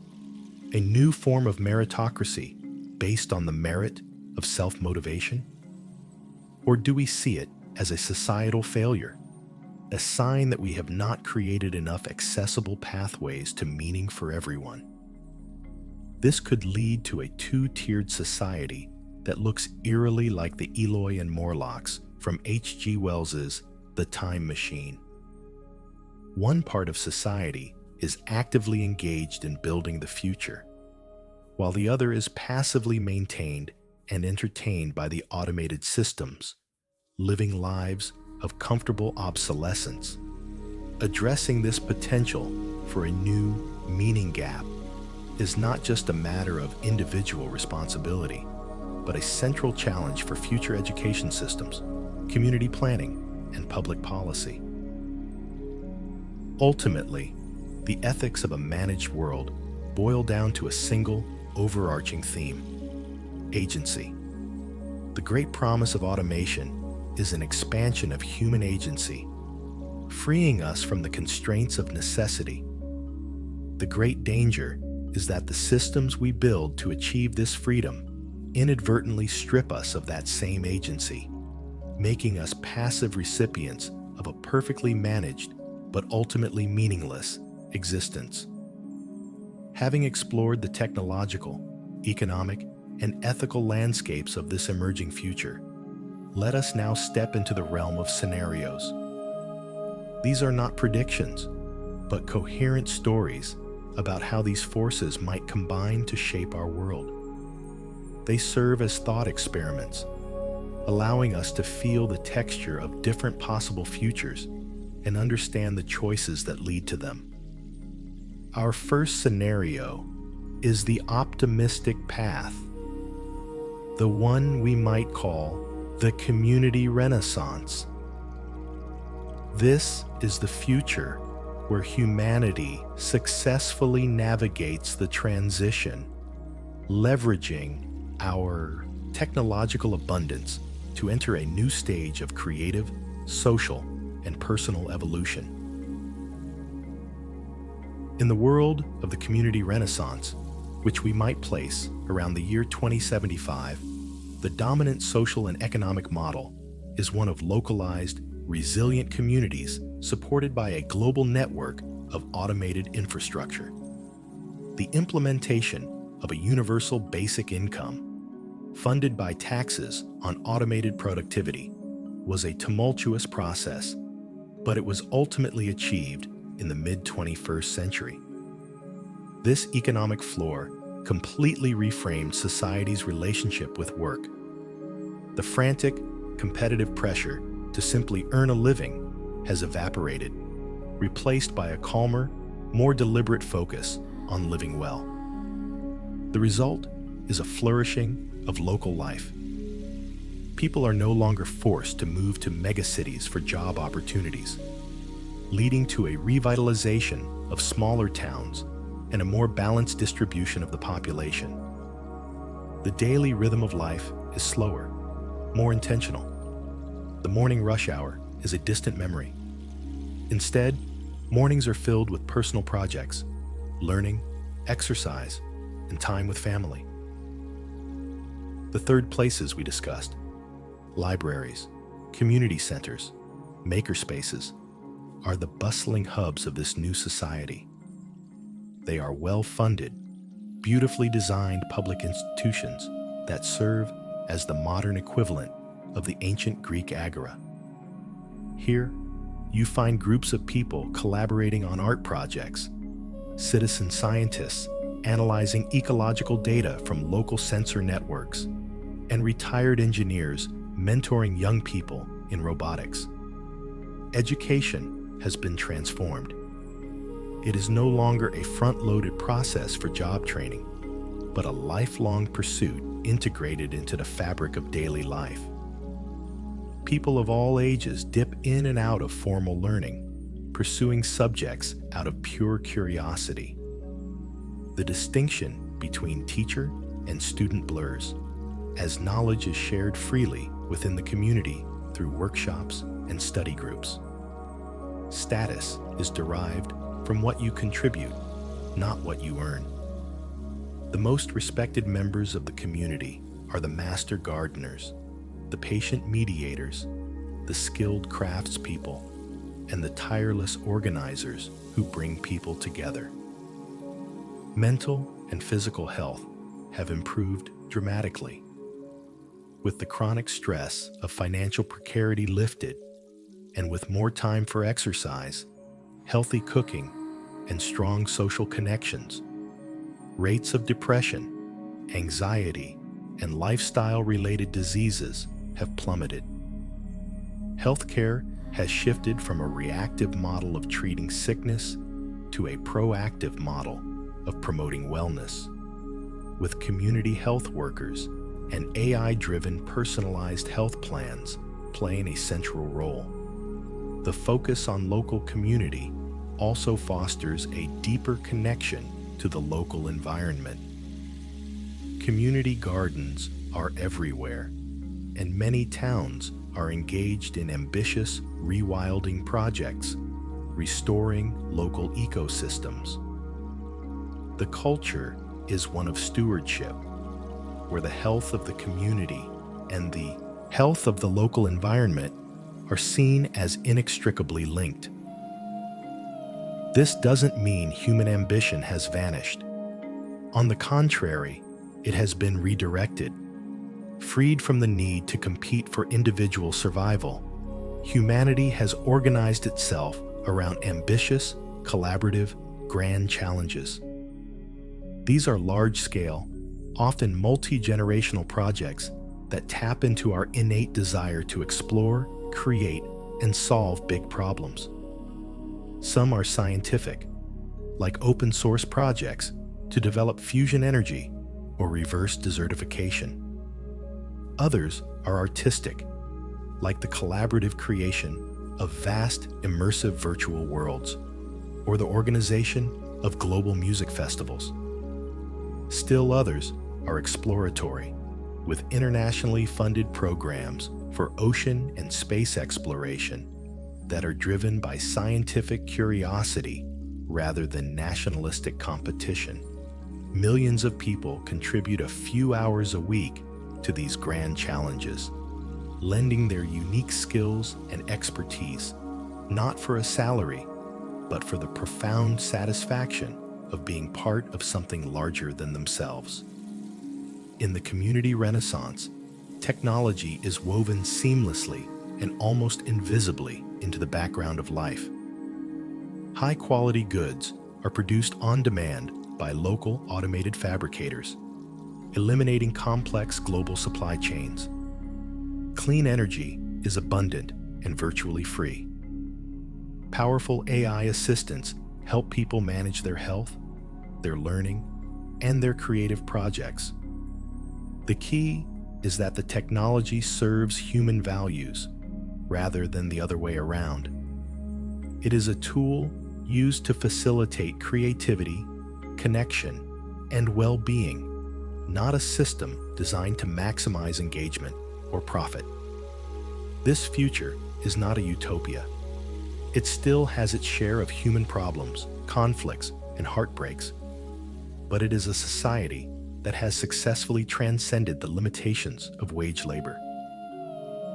a new form of meritocracy based on the merit of self-motivation? Or do we see it as a societal failure, a sign that we have not created enough accessible pathways to meaning for everyone? This could lead to a two-tiered society that looks eerily like the Eloi and Morlocks from H.G. Wells's The Time Machine. One part of society is actively engaged in building the future, while the other is passively maintained and entertained by the automated systems, living lives of comfortable obsolescence. Addressing this potential for a new meaning gap is not just a matter of individual responsibility, but a central challenge for future education systems, community planning, and public policy. Ultimately, the ethics of a managed world boil down to a single, overarching theme: agency. The great promise of automation is an expansion of human agency, freeing us from the constraints of necessity. The great danger is that the systems we build to achieve this freedom inadvertently strip us of that same agency, making us passive recipients of a perfectly managed but ultimately meaningless existence. Having explored the technological, economic, and ethical landscapes of this emerging future, let us now step into the realm of scenarios. These are not predictions, but coherent stories about how these forces might combine to shape our world. They serve as thought experiments, allowing us to feel the texture of different possible futures and understand the choices that lead to them. Our first scenario is the optimistic path, the one we might call the community renaissance. This is the future where humanity successfully navigates the transition, leveraging our technological abundance to enter a new stage of creative, social, and personal evolution. In the world of the community renaissance, which we might place around the year 2075, the dominant social and economic model is one of localized, resilient communities supported by a global network of automated infrastructure. The implementation of a universal basic income, funded by taxes on automated productivity, was a tumultuous process, but it was ultimately achieved in the mid-21st century. This economic floor completely reframed society's relationship with work. The frantic, competitive pressure to simply earn a living has evaporated, replaced by a calmer, more deliberate focus on living well. The result is a flourishing of local life. People are no longer forced to move to megacities for job opportunities, leading to a revitalization of smaller towns and a more balanced distribution of the population. The daily rhythm of life is slower, more intentional. The morning rush hour is a distant memory. Instead, mornings are filled with personal projects, learning, exercise, and time with family. The third places we discussed: libraries, community centers, makerspaces, are the bustling hubs of this new society. They are well-funded, beautifully designed public institutions that serve as the modern equivalent of the ancient Greek agora. Here, you find groups of people collaborating on art projects, citizen scientists analyzing ecological data from local sensor networks, and retired engineers mentoring young people in robotics. Education has been transformed. It is no longer a front-loaded process for job training, but a lifelong pursuit integrated into the fabric of daily life. People of all ages dip in and out of formal learning, pursuing subjects out of pure curiosity. The distinction between teacher and student blurs, as knowledge is shared freely within the community through workshops and study groups. Status is derived from what you contribute, not what you earn. The most respected members of the community are the master gardeners, the patient mediators, the skilled craftspeople, and the tireless organizers who bring people together. Mental and physical health have improved dramatically. With the chronic stress of financial precarity lifted, and with more time for exercise, healthy cooking, and strong social connections, rates of depression, anxiety, and lifestyle-related diseases have plummeted. Healthcare has shifted from a reactive model of treating sickness to a proactive model of promoting wellness, with community health workers and AI-driven personalized health plans playing a central role. The focus on local community also fosters a deeper connection to the local environment. Community gardens are everywhere, and many towns are engaged in ambitious rewilding projects, restoring local ecosystems. The culture is one of stewardship, where the health of the community and the health of the local environment are seen as inextricably linked. This doesn't mean human ambition has vanished. On the contrary, it has been redirected. Freed from the need to compete for individual survival, humanity has organized itself around ambitious, collaborative, grand challenges. These are large-scale, often multi-generational projects that tap into our innate desire to explore, create, and solve big problems. Some are scientific, like open-source projects to develop fusion energy or reverse desertification. Others are artistic, like the collaborative creation of vast, immersive virtual worlds, or the organization of global music festivals. Still others are exploratory, with internationally funded programs for ocean and space exploration that are driven by scientific curiosity rather than nationalistic competition. Millions of people contribute a few hours a week to these grand challenges, lending their unique skills and expertise, not for a salary, but for the profound satisfaction of being part of something larger than themselves. In the community renaissance, technology is woven seamlessly and almost invisibly into the background of life. High-quality goods are produced on demand by local automated fabricators, eliminating complex global supply chains. Clean energy is abundant and virtually free. Powerful AI assistants help people manage their health, their learning, and their creative projects. The key is that the technology serves human values rather than the other way around. It is a tool used to facilitate creativity, connection, and well-being, not a system designed to maximize engagement or profit. This future is not a utopia. It still has its share of human problems, conflicts, and heartbreaks, but it is a society that has successfully transcended the limitations of wage labor.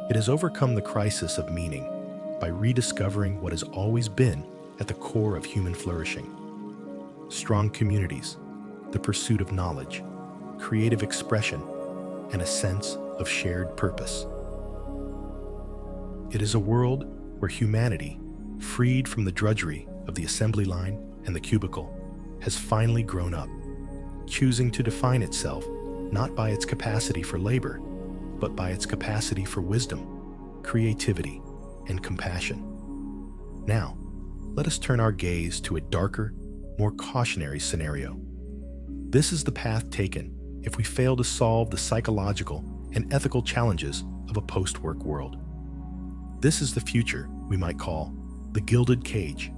It has overcome the crisis of meaning by rediscovering what has always been at the core of human flourishing: strong communities, the pursuit of knowledge, creative expression, and a sense of shared purpose. It is a world where humanity, freed from the drudgery of the assembly line and the cubicle, has finally grown up, choosing to define itself not by its capacity for labor, but by its capacity for wisdom, creativity, and compassion. Now, let us turn our gaze to a darker, more cautionary scenario. This is the path taken if we fail to solve the psychological and ethical challenges of a post-work world. This is the future we might call the Gilded Cage.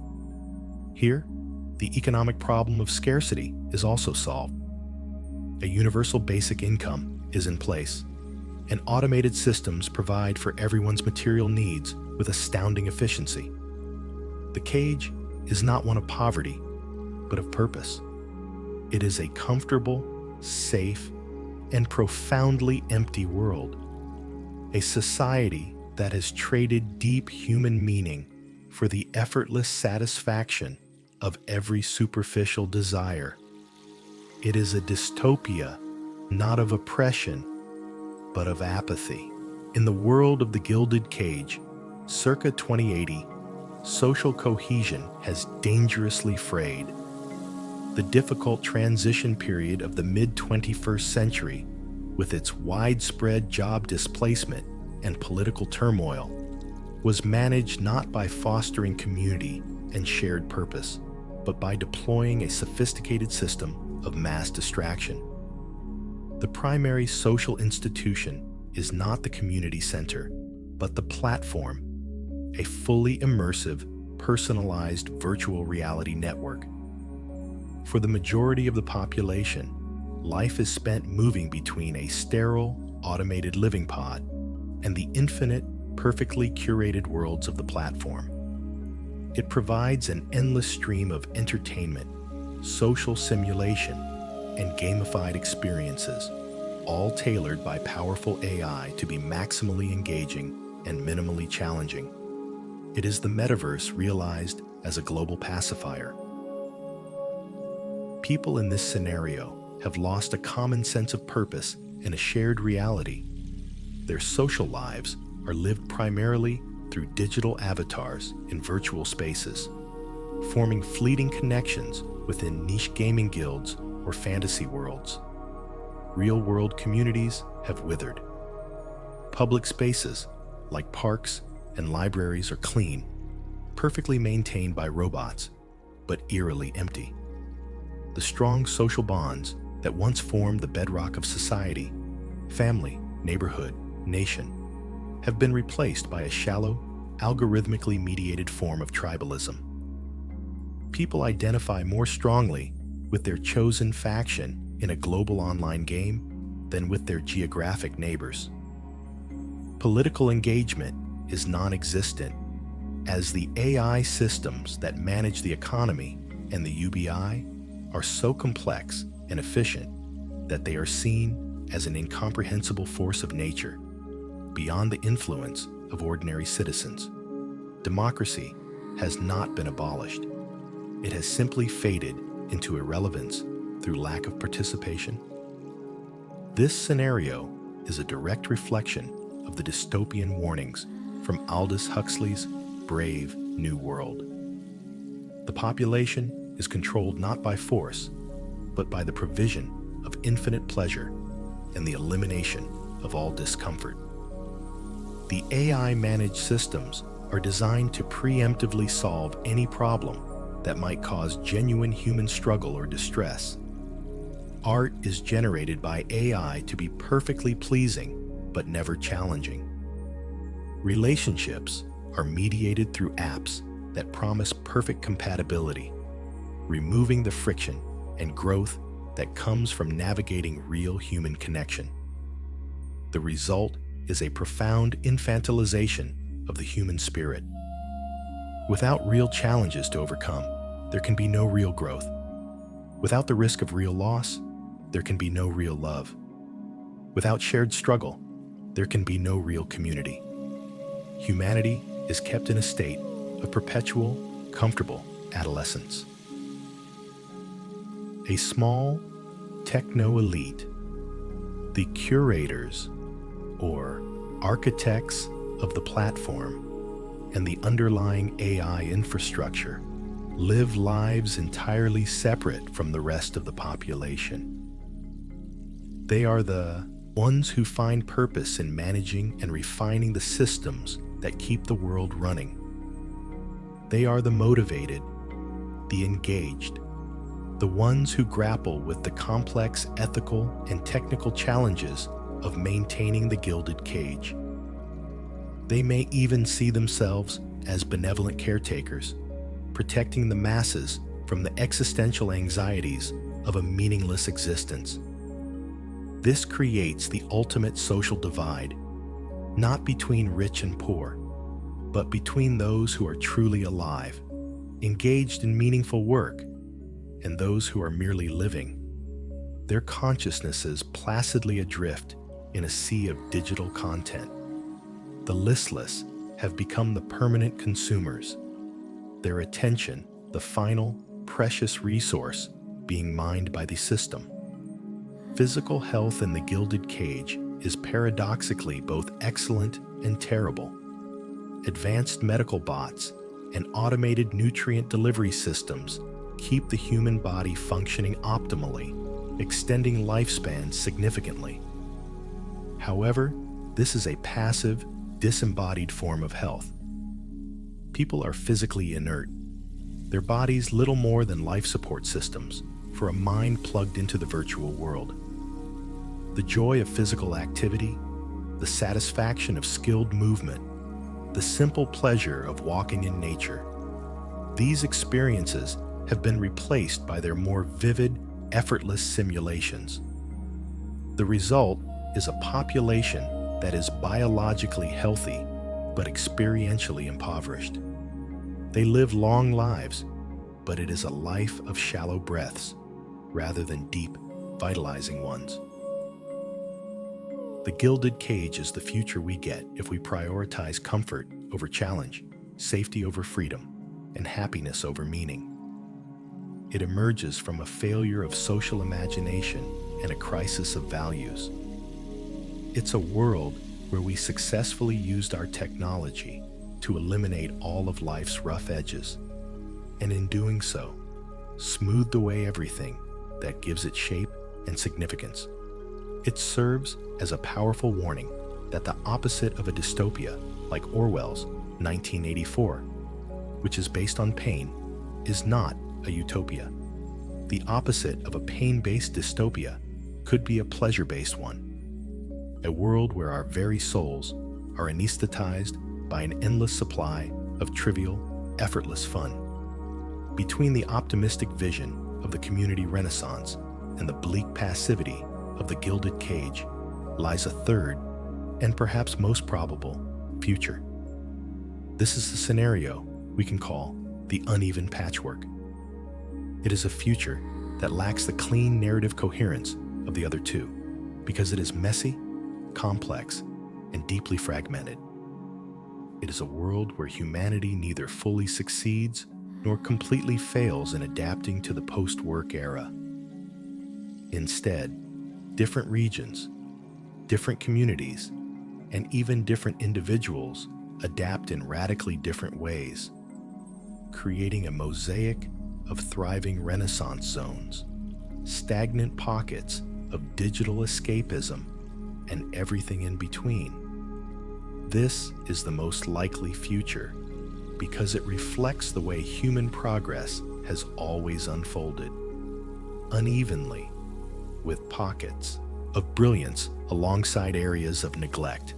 Here, the economic problem of scarcity is also solved. A universal basic income is in place, and automated systems provide for everyone's material needs with astounding efficiency. The cage is not one of poverty, but of purpose. It is a comfortable, safe, and profoundly empty world. A society that has traded deep human meaning for the effortless satisfaction of every superficial desire. It is a dystopia, not of oppression, but of apathy. In the world of the Gilded Cage, circa 2080, social cohesion has dangerously frayed. The difficult transition period of the mid-21st century, with its widespread job displacement and political turmoil, was managed not by fostering community and shared purpose, but by deploying a sophisticated system of mass distraction. The primary social institution is not the community center, but the platform, a fully immersive, personalized virtual reality network. For the majority of the population, life is spent moving between a sterile, automated living pod and the infinite, perfectly curated worlds of the platform. It provides an endless stream of entertainment, social simulation, and gamified experiences, all tailored by powerful AI to be maximally engaging and minimally challenging. It is the metaverse realized as a global pacifier. People in this scenario have lost a common sense of purpose and a shared reality. Their social lives are lived primarily through digital avatars in virtual spaces, forming fleeting connections within niche gaming guilds or fantasy worlds. Real-world communities have withered. Public spaces, like parks and libraries, are clean, perfectly maintained by robots, but eerily empty. The strong social bonds that once formed the bedrock of society, family, neighborhood, nation, have been replaced by a shallow, algorithmically mediated form of tribalism. People identify more strongly with their chosen faction in a global online game than with their geographic neighbors. Political engagement is non-existent, as the AI systems that manage the economy and the UBI are so complex and efficient that they are seen as an incomprehensible force of nature, beyond the influence of ordinary citizens. Democracy has not been abolished. It has simply faded into irrelevance through lack of participation. This scenario is a direct reflection of the dystopian warnings from Aldous Huxley's Brave New World. The population is controlled not by force, but by the provision of infinite pleasure and the elimination of all discomfort. The AI-managed systems are designed to preemptively solve any problem that might cause genuine human struggle or distress. Art is generated by AI to be perfectly pleasing, but never challenging. Relationships are mediated through apps that promise perfect compatibility, removing the friction and growth that comes from navigating real human connection. The result is a profound infantilization of the human spirit. Without real challenges to overcome, there can be no real growth. Without the risk of real loss, there can be no real love. Without shared struggle, there can be no real community. Humanity is kept in a state of perpetual, comfortable adolescence. A small techno-elite, the curators or architects of the platform and the underlying AI infrastructure, live lives entirely separate from the rest of the population. They are the ones who find purpose in managing and refining the systems that keep the world running. They are the motivated, the engaged, the ones who grapple with the complex ethical and technical challenges of maintaining the Gilded Cage. They may even see themselves as benevolent caretakers, protecting the masses from the existential anxieties of a meaningless existence. This creates the ultimate social divide, not between rich and poor, but between those who are truly alive, engaged in meaningful work, and those who are merely living, their consciousnesses placidly adrift in a sea of digital content. The listless have become the permanent consumers, their attention the final, precious resource being mined by the system. Physical health in the Gilded Cage is paradoxically both excellent and terrible. Advanced medical bots and automated nutrient delivery systems keep the human body functioning optimally, extending lifespans significantly. However, this is a passive, disembodied form of health. People are physically inert, their bodies little more than life support systems for a mind plugged into the virtual world. The joy of physical activity, the satisfaction of skilled movement, the simple pleasure of walking in nature, these experiences have been replaced by their more vivid, effortless simulations. The result is a population that is biologically healthy but experientially impoverished. They live long lives, but it is a life of shallow breaths rather than deep, vitalizing ones. The Gilded Cage is the future we get if we prioritize comfort over challenge, safety over freedom, and happiness over meaning. It emerges from a failure of social imagination and a crisis of values. It's a world where we successfully used our technology to eliminate all of life's rough edges, and in doing so, smoothed away everything that gives it shape and significance. It serves as a powerful warning that the opposite of a dystopia, like Orwell's 1984, which is based on pain, is not a utopia. The opposite of a pain-based dystopia could be a pleasure-based one. A world where our very souls are anesthetized by an endless supply of trivial, effortless fun. Between the optimistic vision of the community renaissance and the bleak passivity of the Gilded Cage lies a third, and perhaps most probable, future. This is the scenario we can call the Uneven Patchwork. It is a future that lacks the clean narrative coherence of the other two, because it is messy, complex, and deeply fragmented. It is a world where humanity neither fully succeeds nor completely fails in adapting to the post-work era. Instead, different regions, different communities, and even different individuals adapt in radically different ways, creating a mosaic of thriving Renaissance zones, stagnant pockets of digital escapism, and everything in between. This is the most likely future because it reflects the way human progress has always unfolded, unevenly, with pockets of brilliance alongside areas of neglect.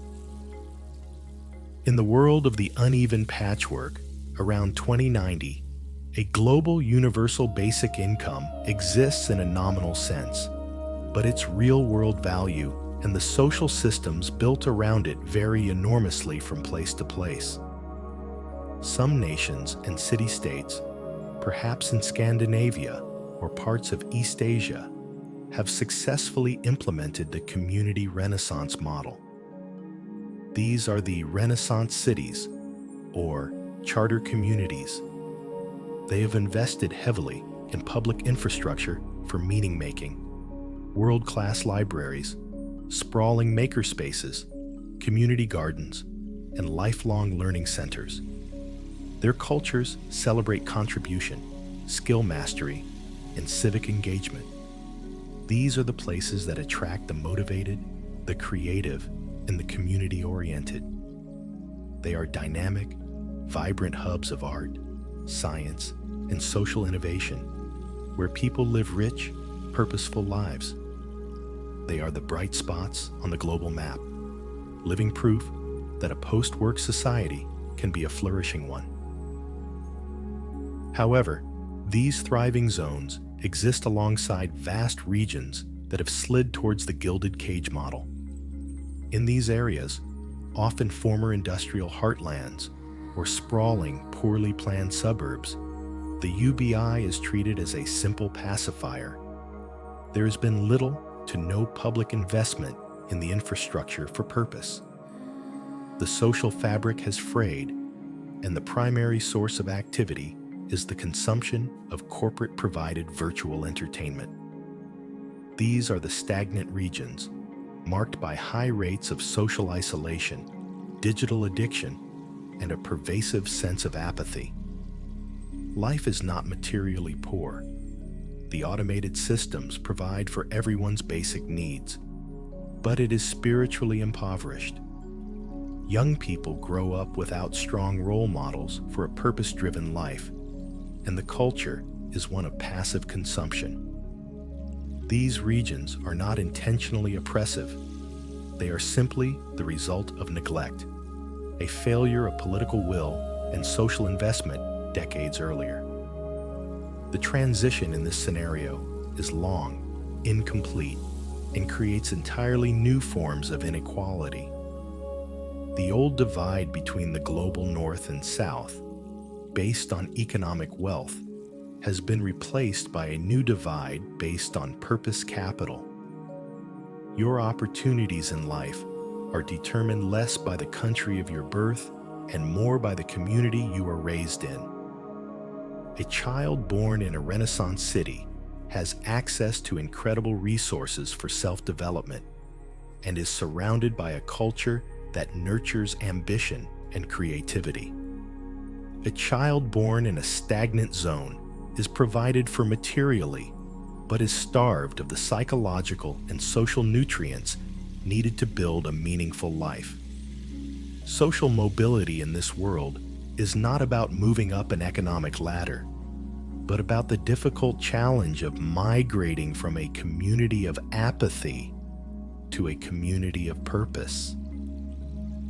In the world of the uneven patchwork, around 2090, a global universal basic income exists in a nominal sense, but its real-world value and the social systems built around it vary enormously from place to place. Some nations and city-states, perhaps in Scandinavia or parts of East Asia, have successfully implemented the community Renaissance model. These are the Renaissance cities, or charter communities. They have invested heavily in public infrastructure for meaning-making, world-class libraries, sprawling makerspaces, community gardens, and lifelong learning centers. Their cultures celebrate contribution, skill mastery, and civic engagement. These are the places that attract the motivated, the creative, and the community-oriented. They are dynamic, vibrant hubs of art, science, and social innovation, where people live rich, purposeful lives. They are the bright spots on the global map, living proof that a post-work society can be a flourishing one. However, these thriving zones exist alongside vast regions that have slid towards the Gilded Cage model. In these areas, often former industrial heartlands or sprawling, poorly planned suburbs, the UBI is treated as a simple pacifier. There has been little to no public investment in the infrastructure for purpose. The social fabric has frayed, and the primary source of activity is the consumption of corporate-provided virtual entertainment. These are the stagnant regions, marked by high rates of social isolation, digital addiction, and a pervasive sense of apathy. Life is not materially poor. The automated systems provide for everyone's basic needs, but it is spiritually impoverished. Young people grow up without strong role models for a purpose-driven life, and the culture is one of passive consumption. These regions are not intentionally oppressive. They are simply the result of neglect, a failure of political will and social investment decades earlier. The transition in this scenario is long, incomplete, and creates entirely new forms of inequality. The old divide between the global North and South, based on economic wealth, has been replaced by a new divide based on purpose capital. Your opportunities in life are determined less by the country of your birth and more by the community you are raised in. A child born in a Renaissance city has access to incredible resources for self-development and is surrounded by a culture that nurtures ambition and creativity. A child born in a stagnant zone is provided for materially, but is starved of the psychological and social nutrients needed to build a meaningful life. Social mobility in this world is not about moving up an economic ladder, but about the difficult challenge of migrating from a community of apathy to a community of purpose.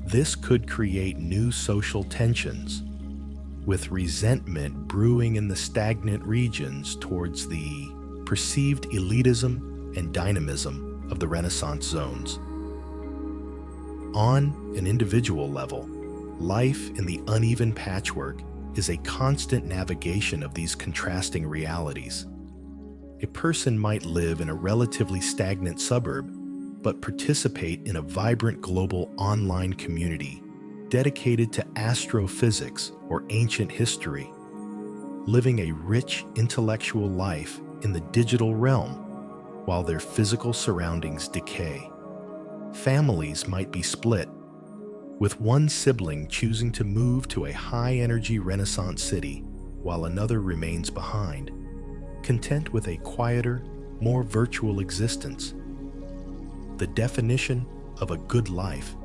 This could create new social tensions, with resentment brewing in the stagnant regions towards the perceived elitism and dynamism of the Renaissance zones. On an individual level, life in the uneven patchwork is a constant navigation of these contrasting realities. A person might live in a relatively stagnant suburb, but participate in a vibrant global online community dedicated to astrophysics or ancient history, living a rich intellectual life in the digital realm while their physical surroundings decay. Families might be split, with one sibling choosing to move to a high-energy Renaissance city while another remains behind, content with a quieter, more virtual existence. The definition of a good life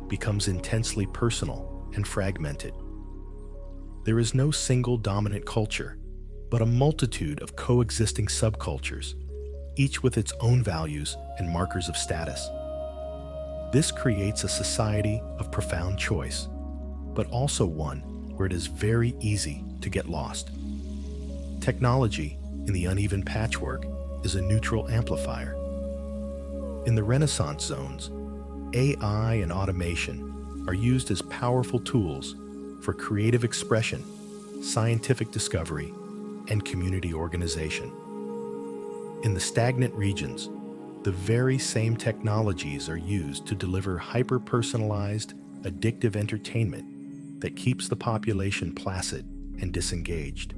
becomes intensely personal and fragmented. There is no single dominant culture, but a multitude of coexisting subcultures, each with its own values and markers of status. This creates a society of profound choice, but also one where it is very easy to get lost. Technology in the uneven patchwork is a neutral amplifier. In the Renaissance zones, AI and automation are used as powerful tools for creative expression, scientific discovery, and community organization. In the stagnant regions, the very same technologies are used to deliver hyper-personalized, addictive entertainment that keeps the population placid and disengaged.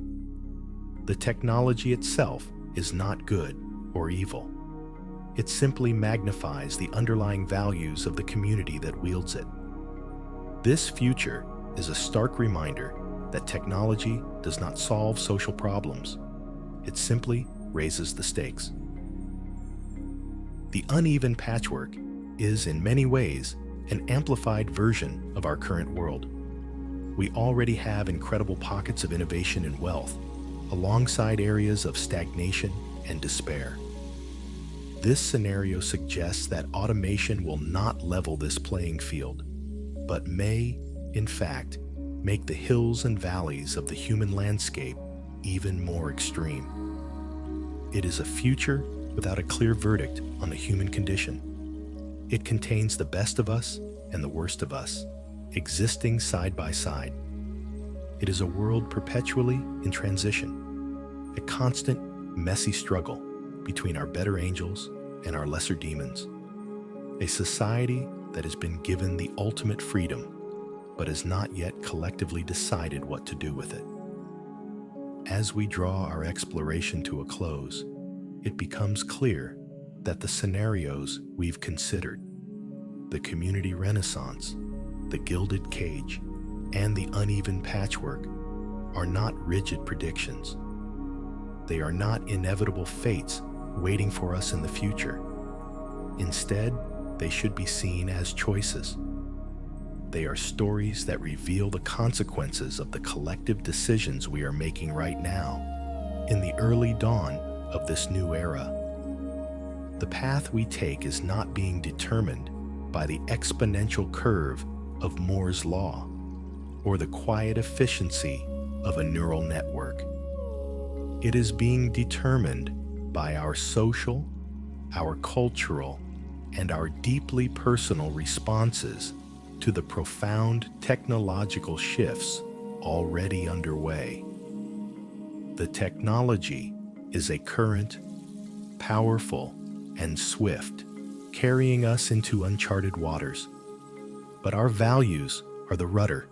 The technology itself is not good or evil. It simply magnifies the underlying values of the community that wields it. This future is a stark reminder that technology does not solve social problems. It simply raises the stakes. The uneven patchwork is, in many ways, an amplified version of our current world. We already have incredible pockets of innovation and wealth, alongside areas of stagnation and despair. This scenario suggests that automation will not level this playing field, but may, in fact, make the hills and valleys of the human landscape even more extreme. It is a future without a clear verdict on the human condition. It contains the best of us and the worst of us, existing side by side. It is a world perpetually in transition, a constant, messy struggle between our better angels and our lesser demons. A society that has been given the ultimate freedom, but has not yet collectively decided what to do with it. As we draw our exploration to a close, it becomes clear that the scenarios we've considered, the community renaissance, the Gilded Cage, and the uneven patchwork, are not rigid predictions. They are not inevitable fates waiting for us in the future. Instead, they should be seen as choices. They are stories that reveal the consequences of the collective decisions we are making right now, in the early dawn of this new era. The path we take is not being determined by the exponential curve of Moore's law or the quiet efficiency of a neural network. It is being determined by our social, our cultural, and our deeply personal responses to the profound technological shifts already underway. The technology is a current, powerful, and swift, carrying us into uncharted waters. But our values are the rudder,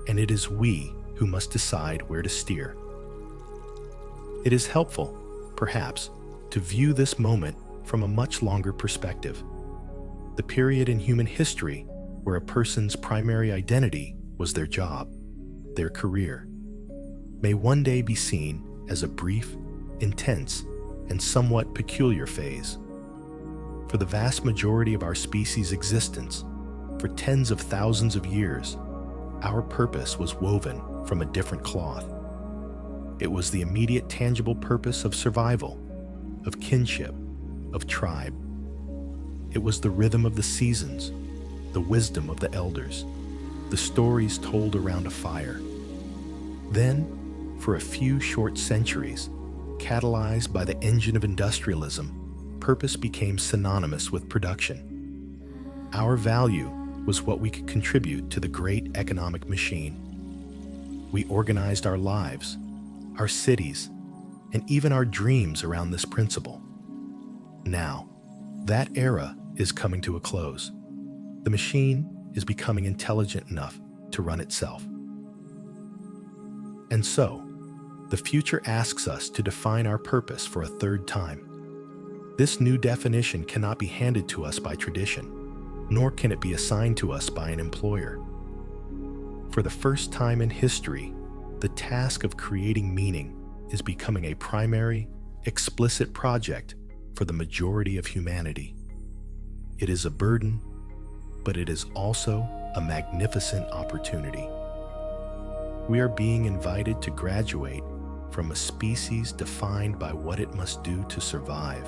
and it is we who must decide where to steer. It is helpful, perhaps, to view this moment from a much longer perspective. The period in human history where a person's primary identity was their job, their career, may one day be seen as a brief, intense, and somewhat peculiar phase. For the vast majority of our species' existence, for tens of thousands of years, our purpose was woven from a different cloth. It was the immediate tangible purpose of survival, of kinship, of tribe. It was the rhythm of the seasons, the wisdom of the elders, the stories told around a fire. Then, for a few short centuries, catalyzed by the engine of industrialism, purpose became synonymous with production. Our value was what we could contribute to the great economic machine. We organized our lives, our cities, and even our dreams around this principle. Now, that era is coming to a close. The machine is becoming intelligent enough to run itself. And so, the future asks us to define our purpose for a third time. This new definition cannot be handed to us by tradition, nor can it be assigned to us by an employer. For the first time in history, the task of creating meaning is becoming a primary, explicit project for the majority of humanity. It is a burden, but it is also a magnificent opportunity. We are being invited to graduate from a species defined by what it must do to survive,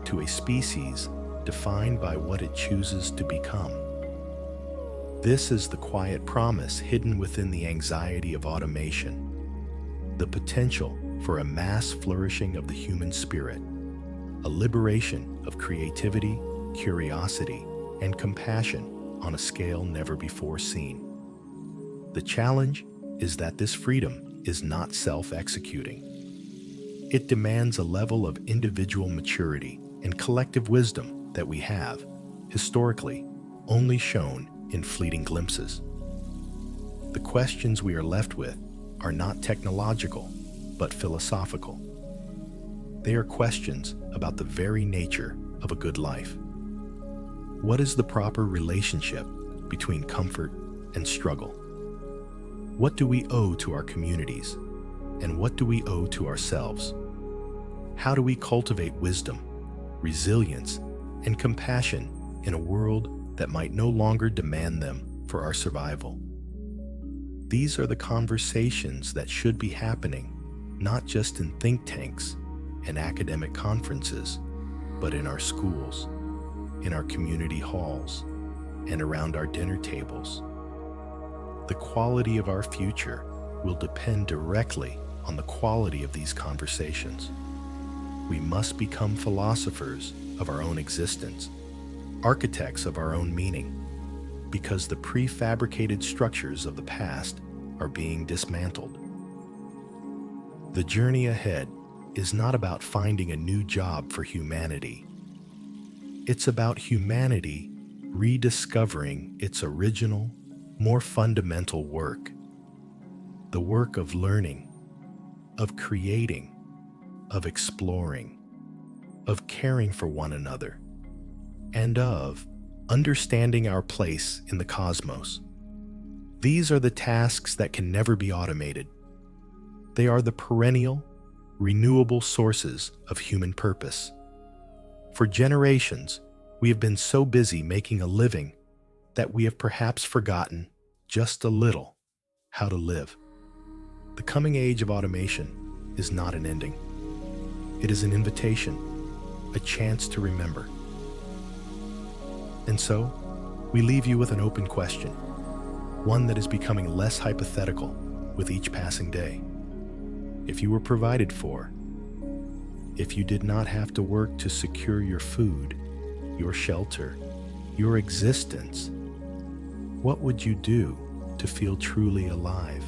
to a species defined by what it chooses to become. This is the quiet promise hidden within the anxiety of automation, the potential for a mass flourishing of the human spirit, a liberation of creativity, curiosity, and compassion on a scale never before seen. The challenge is that this freedom is not self-executing. It demands a level of individual maturity and collective wisdom that we have, historically, only shown in fleeting glimpses. The questions we are left with are not technological, but philosophical. They are questions about the very nature of a good life. What is the proper relationship between comfort and struggle? What do we owe to our communities, and what do we owe to ourselves? How do we cultivate wisdom, resilience, and compassion in a world that might no longer demand them for our survival? These are the conversations that should be happening, not just in think tanks and academic conferences, but in our schools, in our community halls, and around our dinner tables. The quality of our future will depend directly on the quality of these conversations. We must become philosophers of our own existence, architects of our own meaning, because the prefabricated structures of the past are being dismantled. The journey ahead is not about finding a new job for humanity. It's about humanity rediscovering its original, more fundamental work. The work of learning, of creating, of exploring, of caring for one another, and of understanding our place in the cosmos. These are the tasks that can never be automated. They are the perennial, renewable sources of human purpose. For generations, we have been so busy making a living that we have perhaps forgotten just a little how to live. The coming age of automation is not an ending. It is an invitation, a chance to remember. And so, we leave you with an open question, one that is becoming less hypothetical with each passing day. If you were provided for, if you did not have to work to secure your food, your shelter, your existence, what would you do to feel truly alive?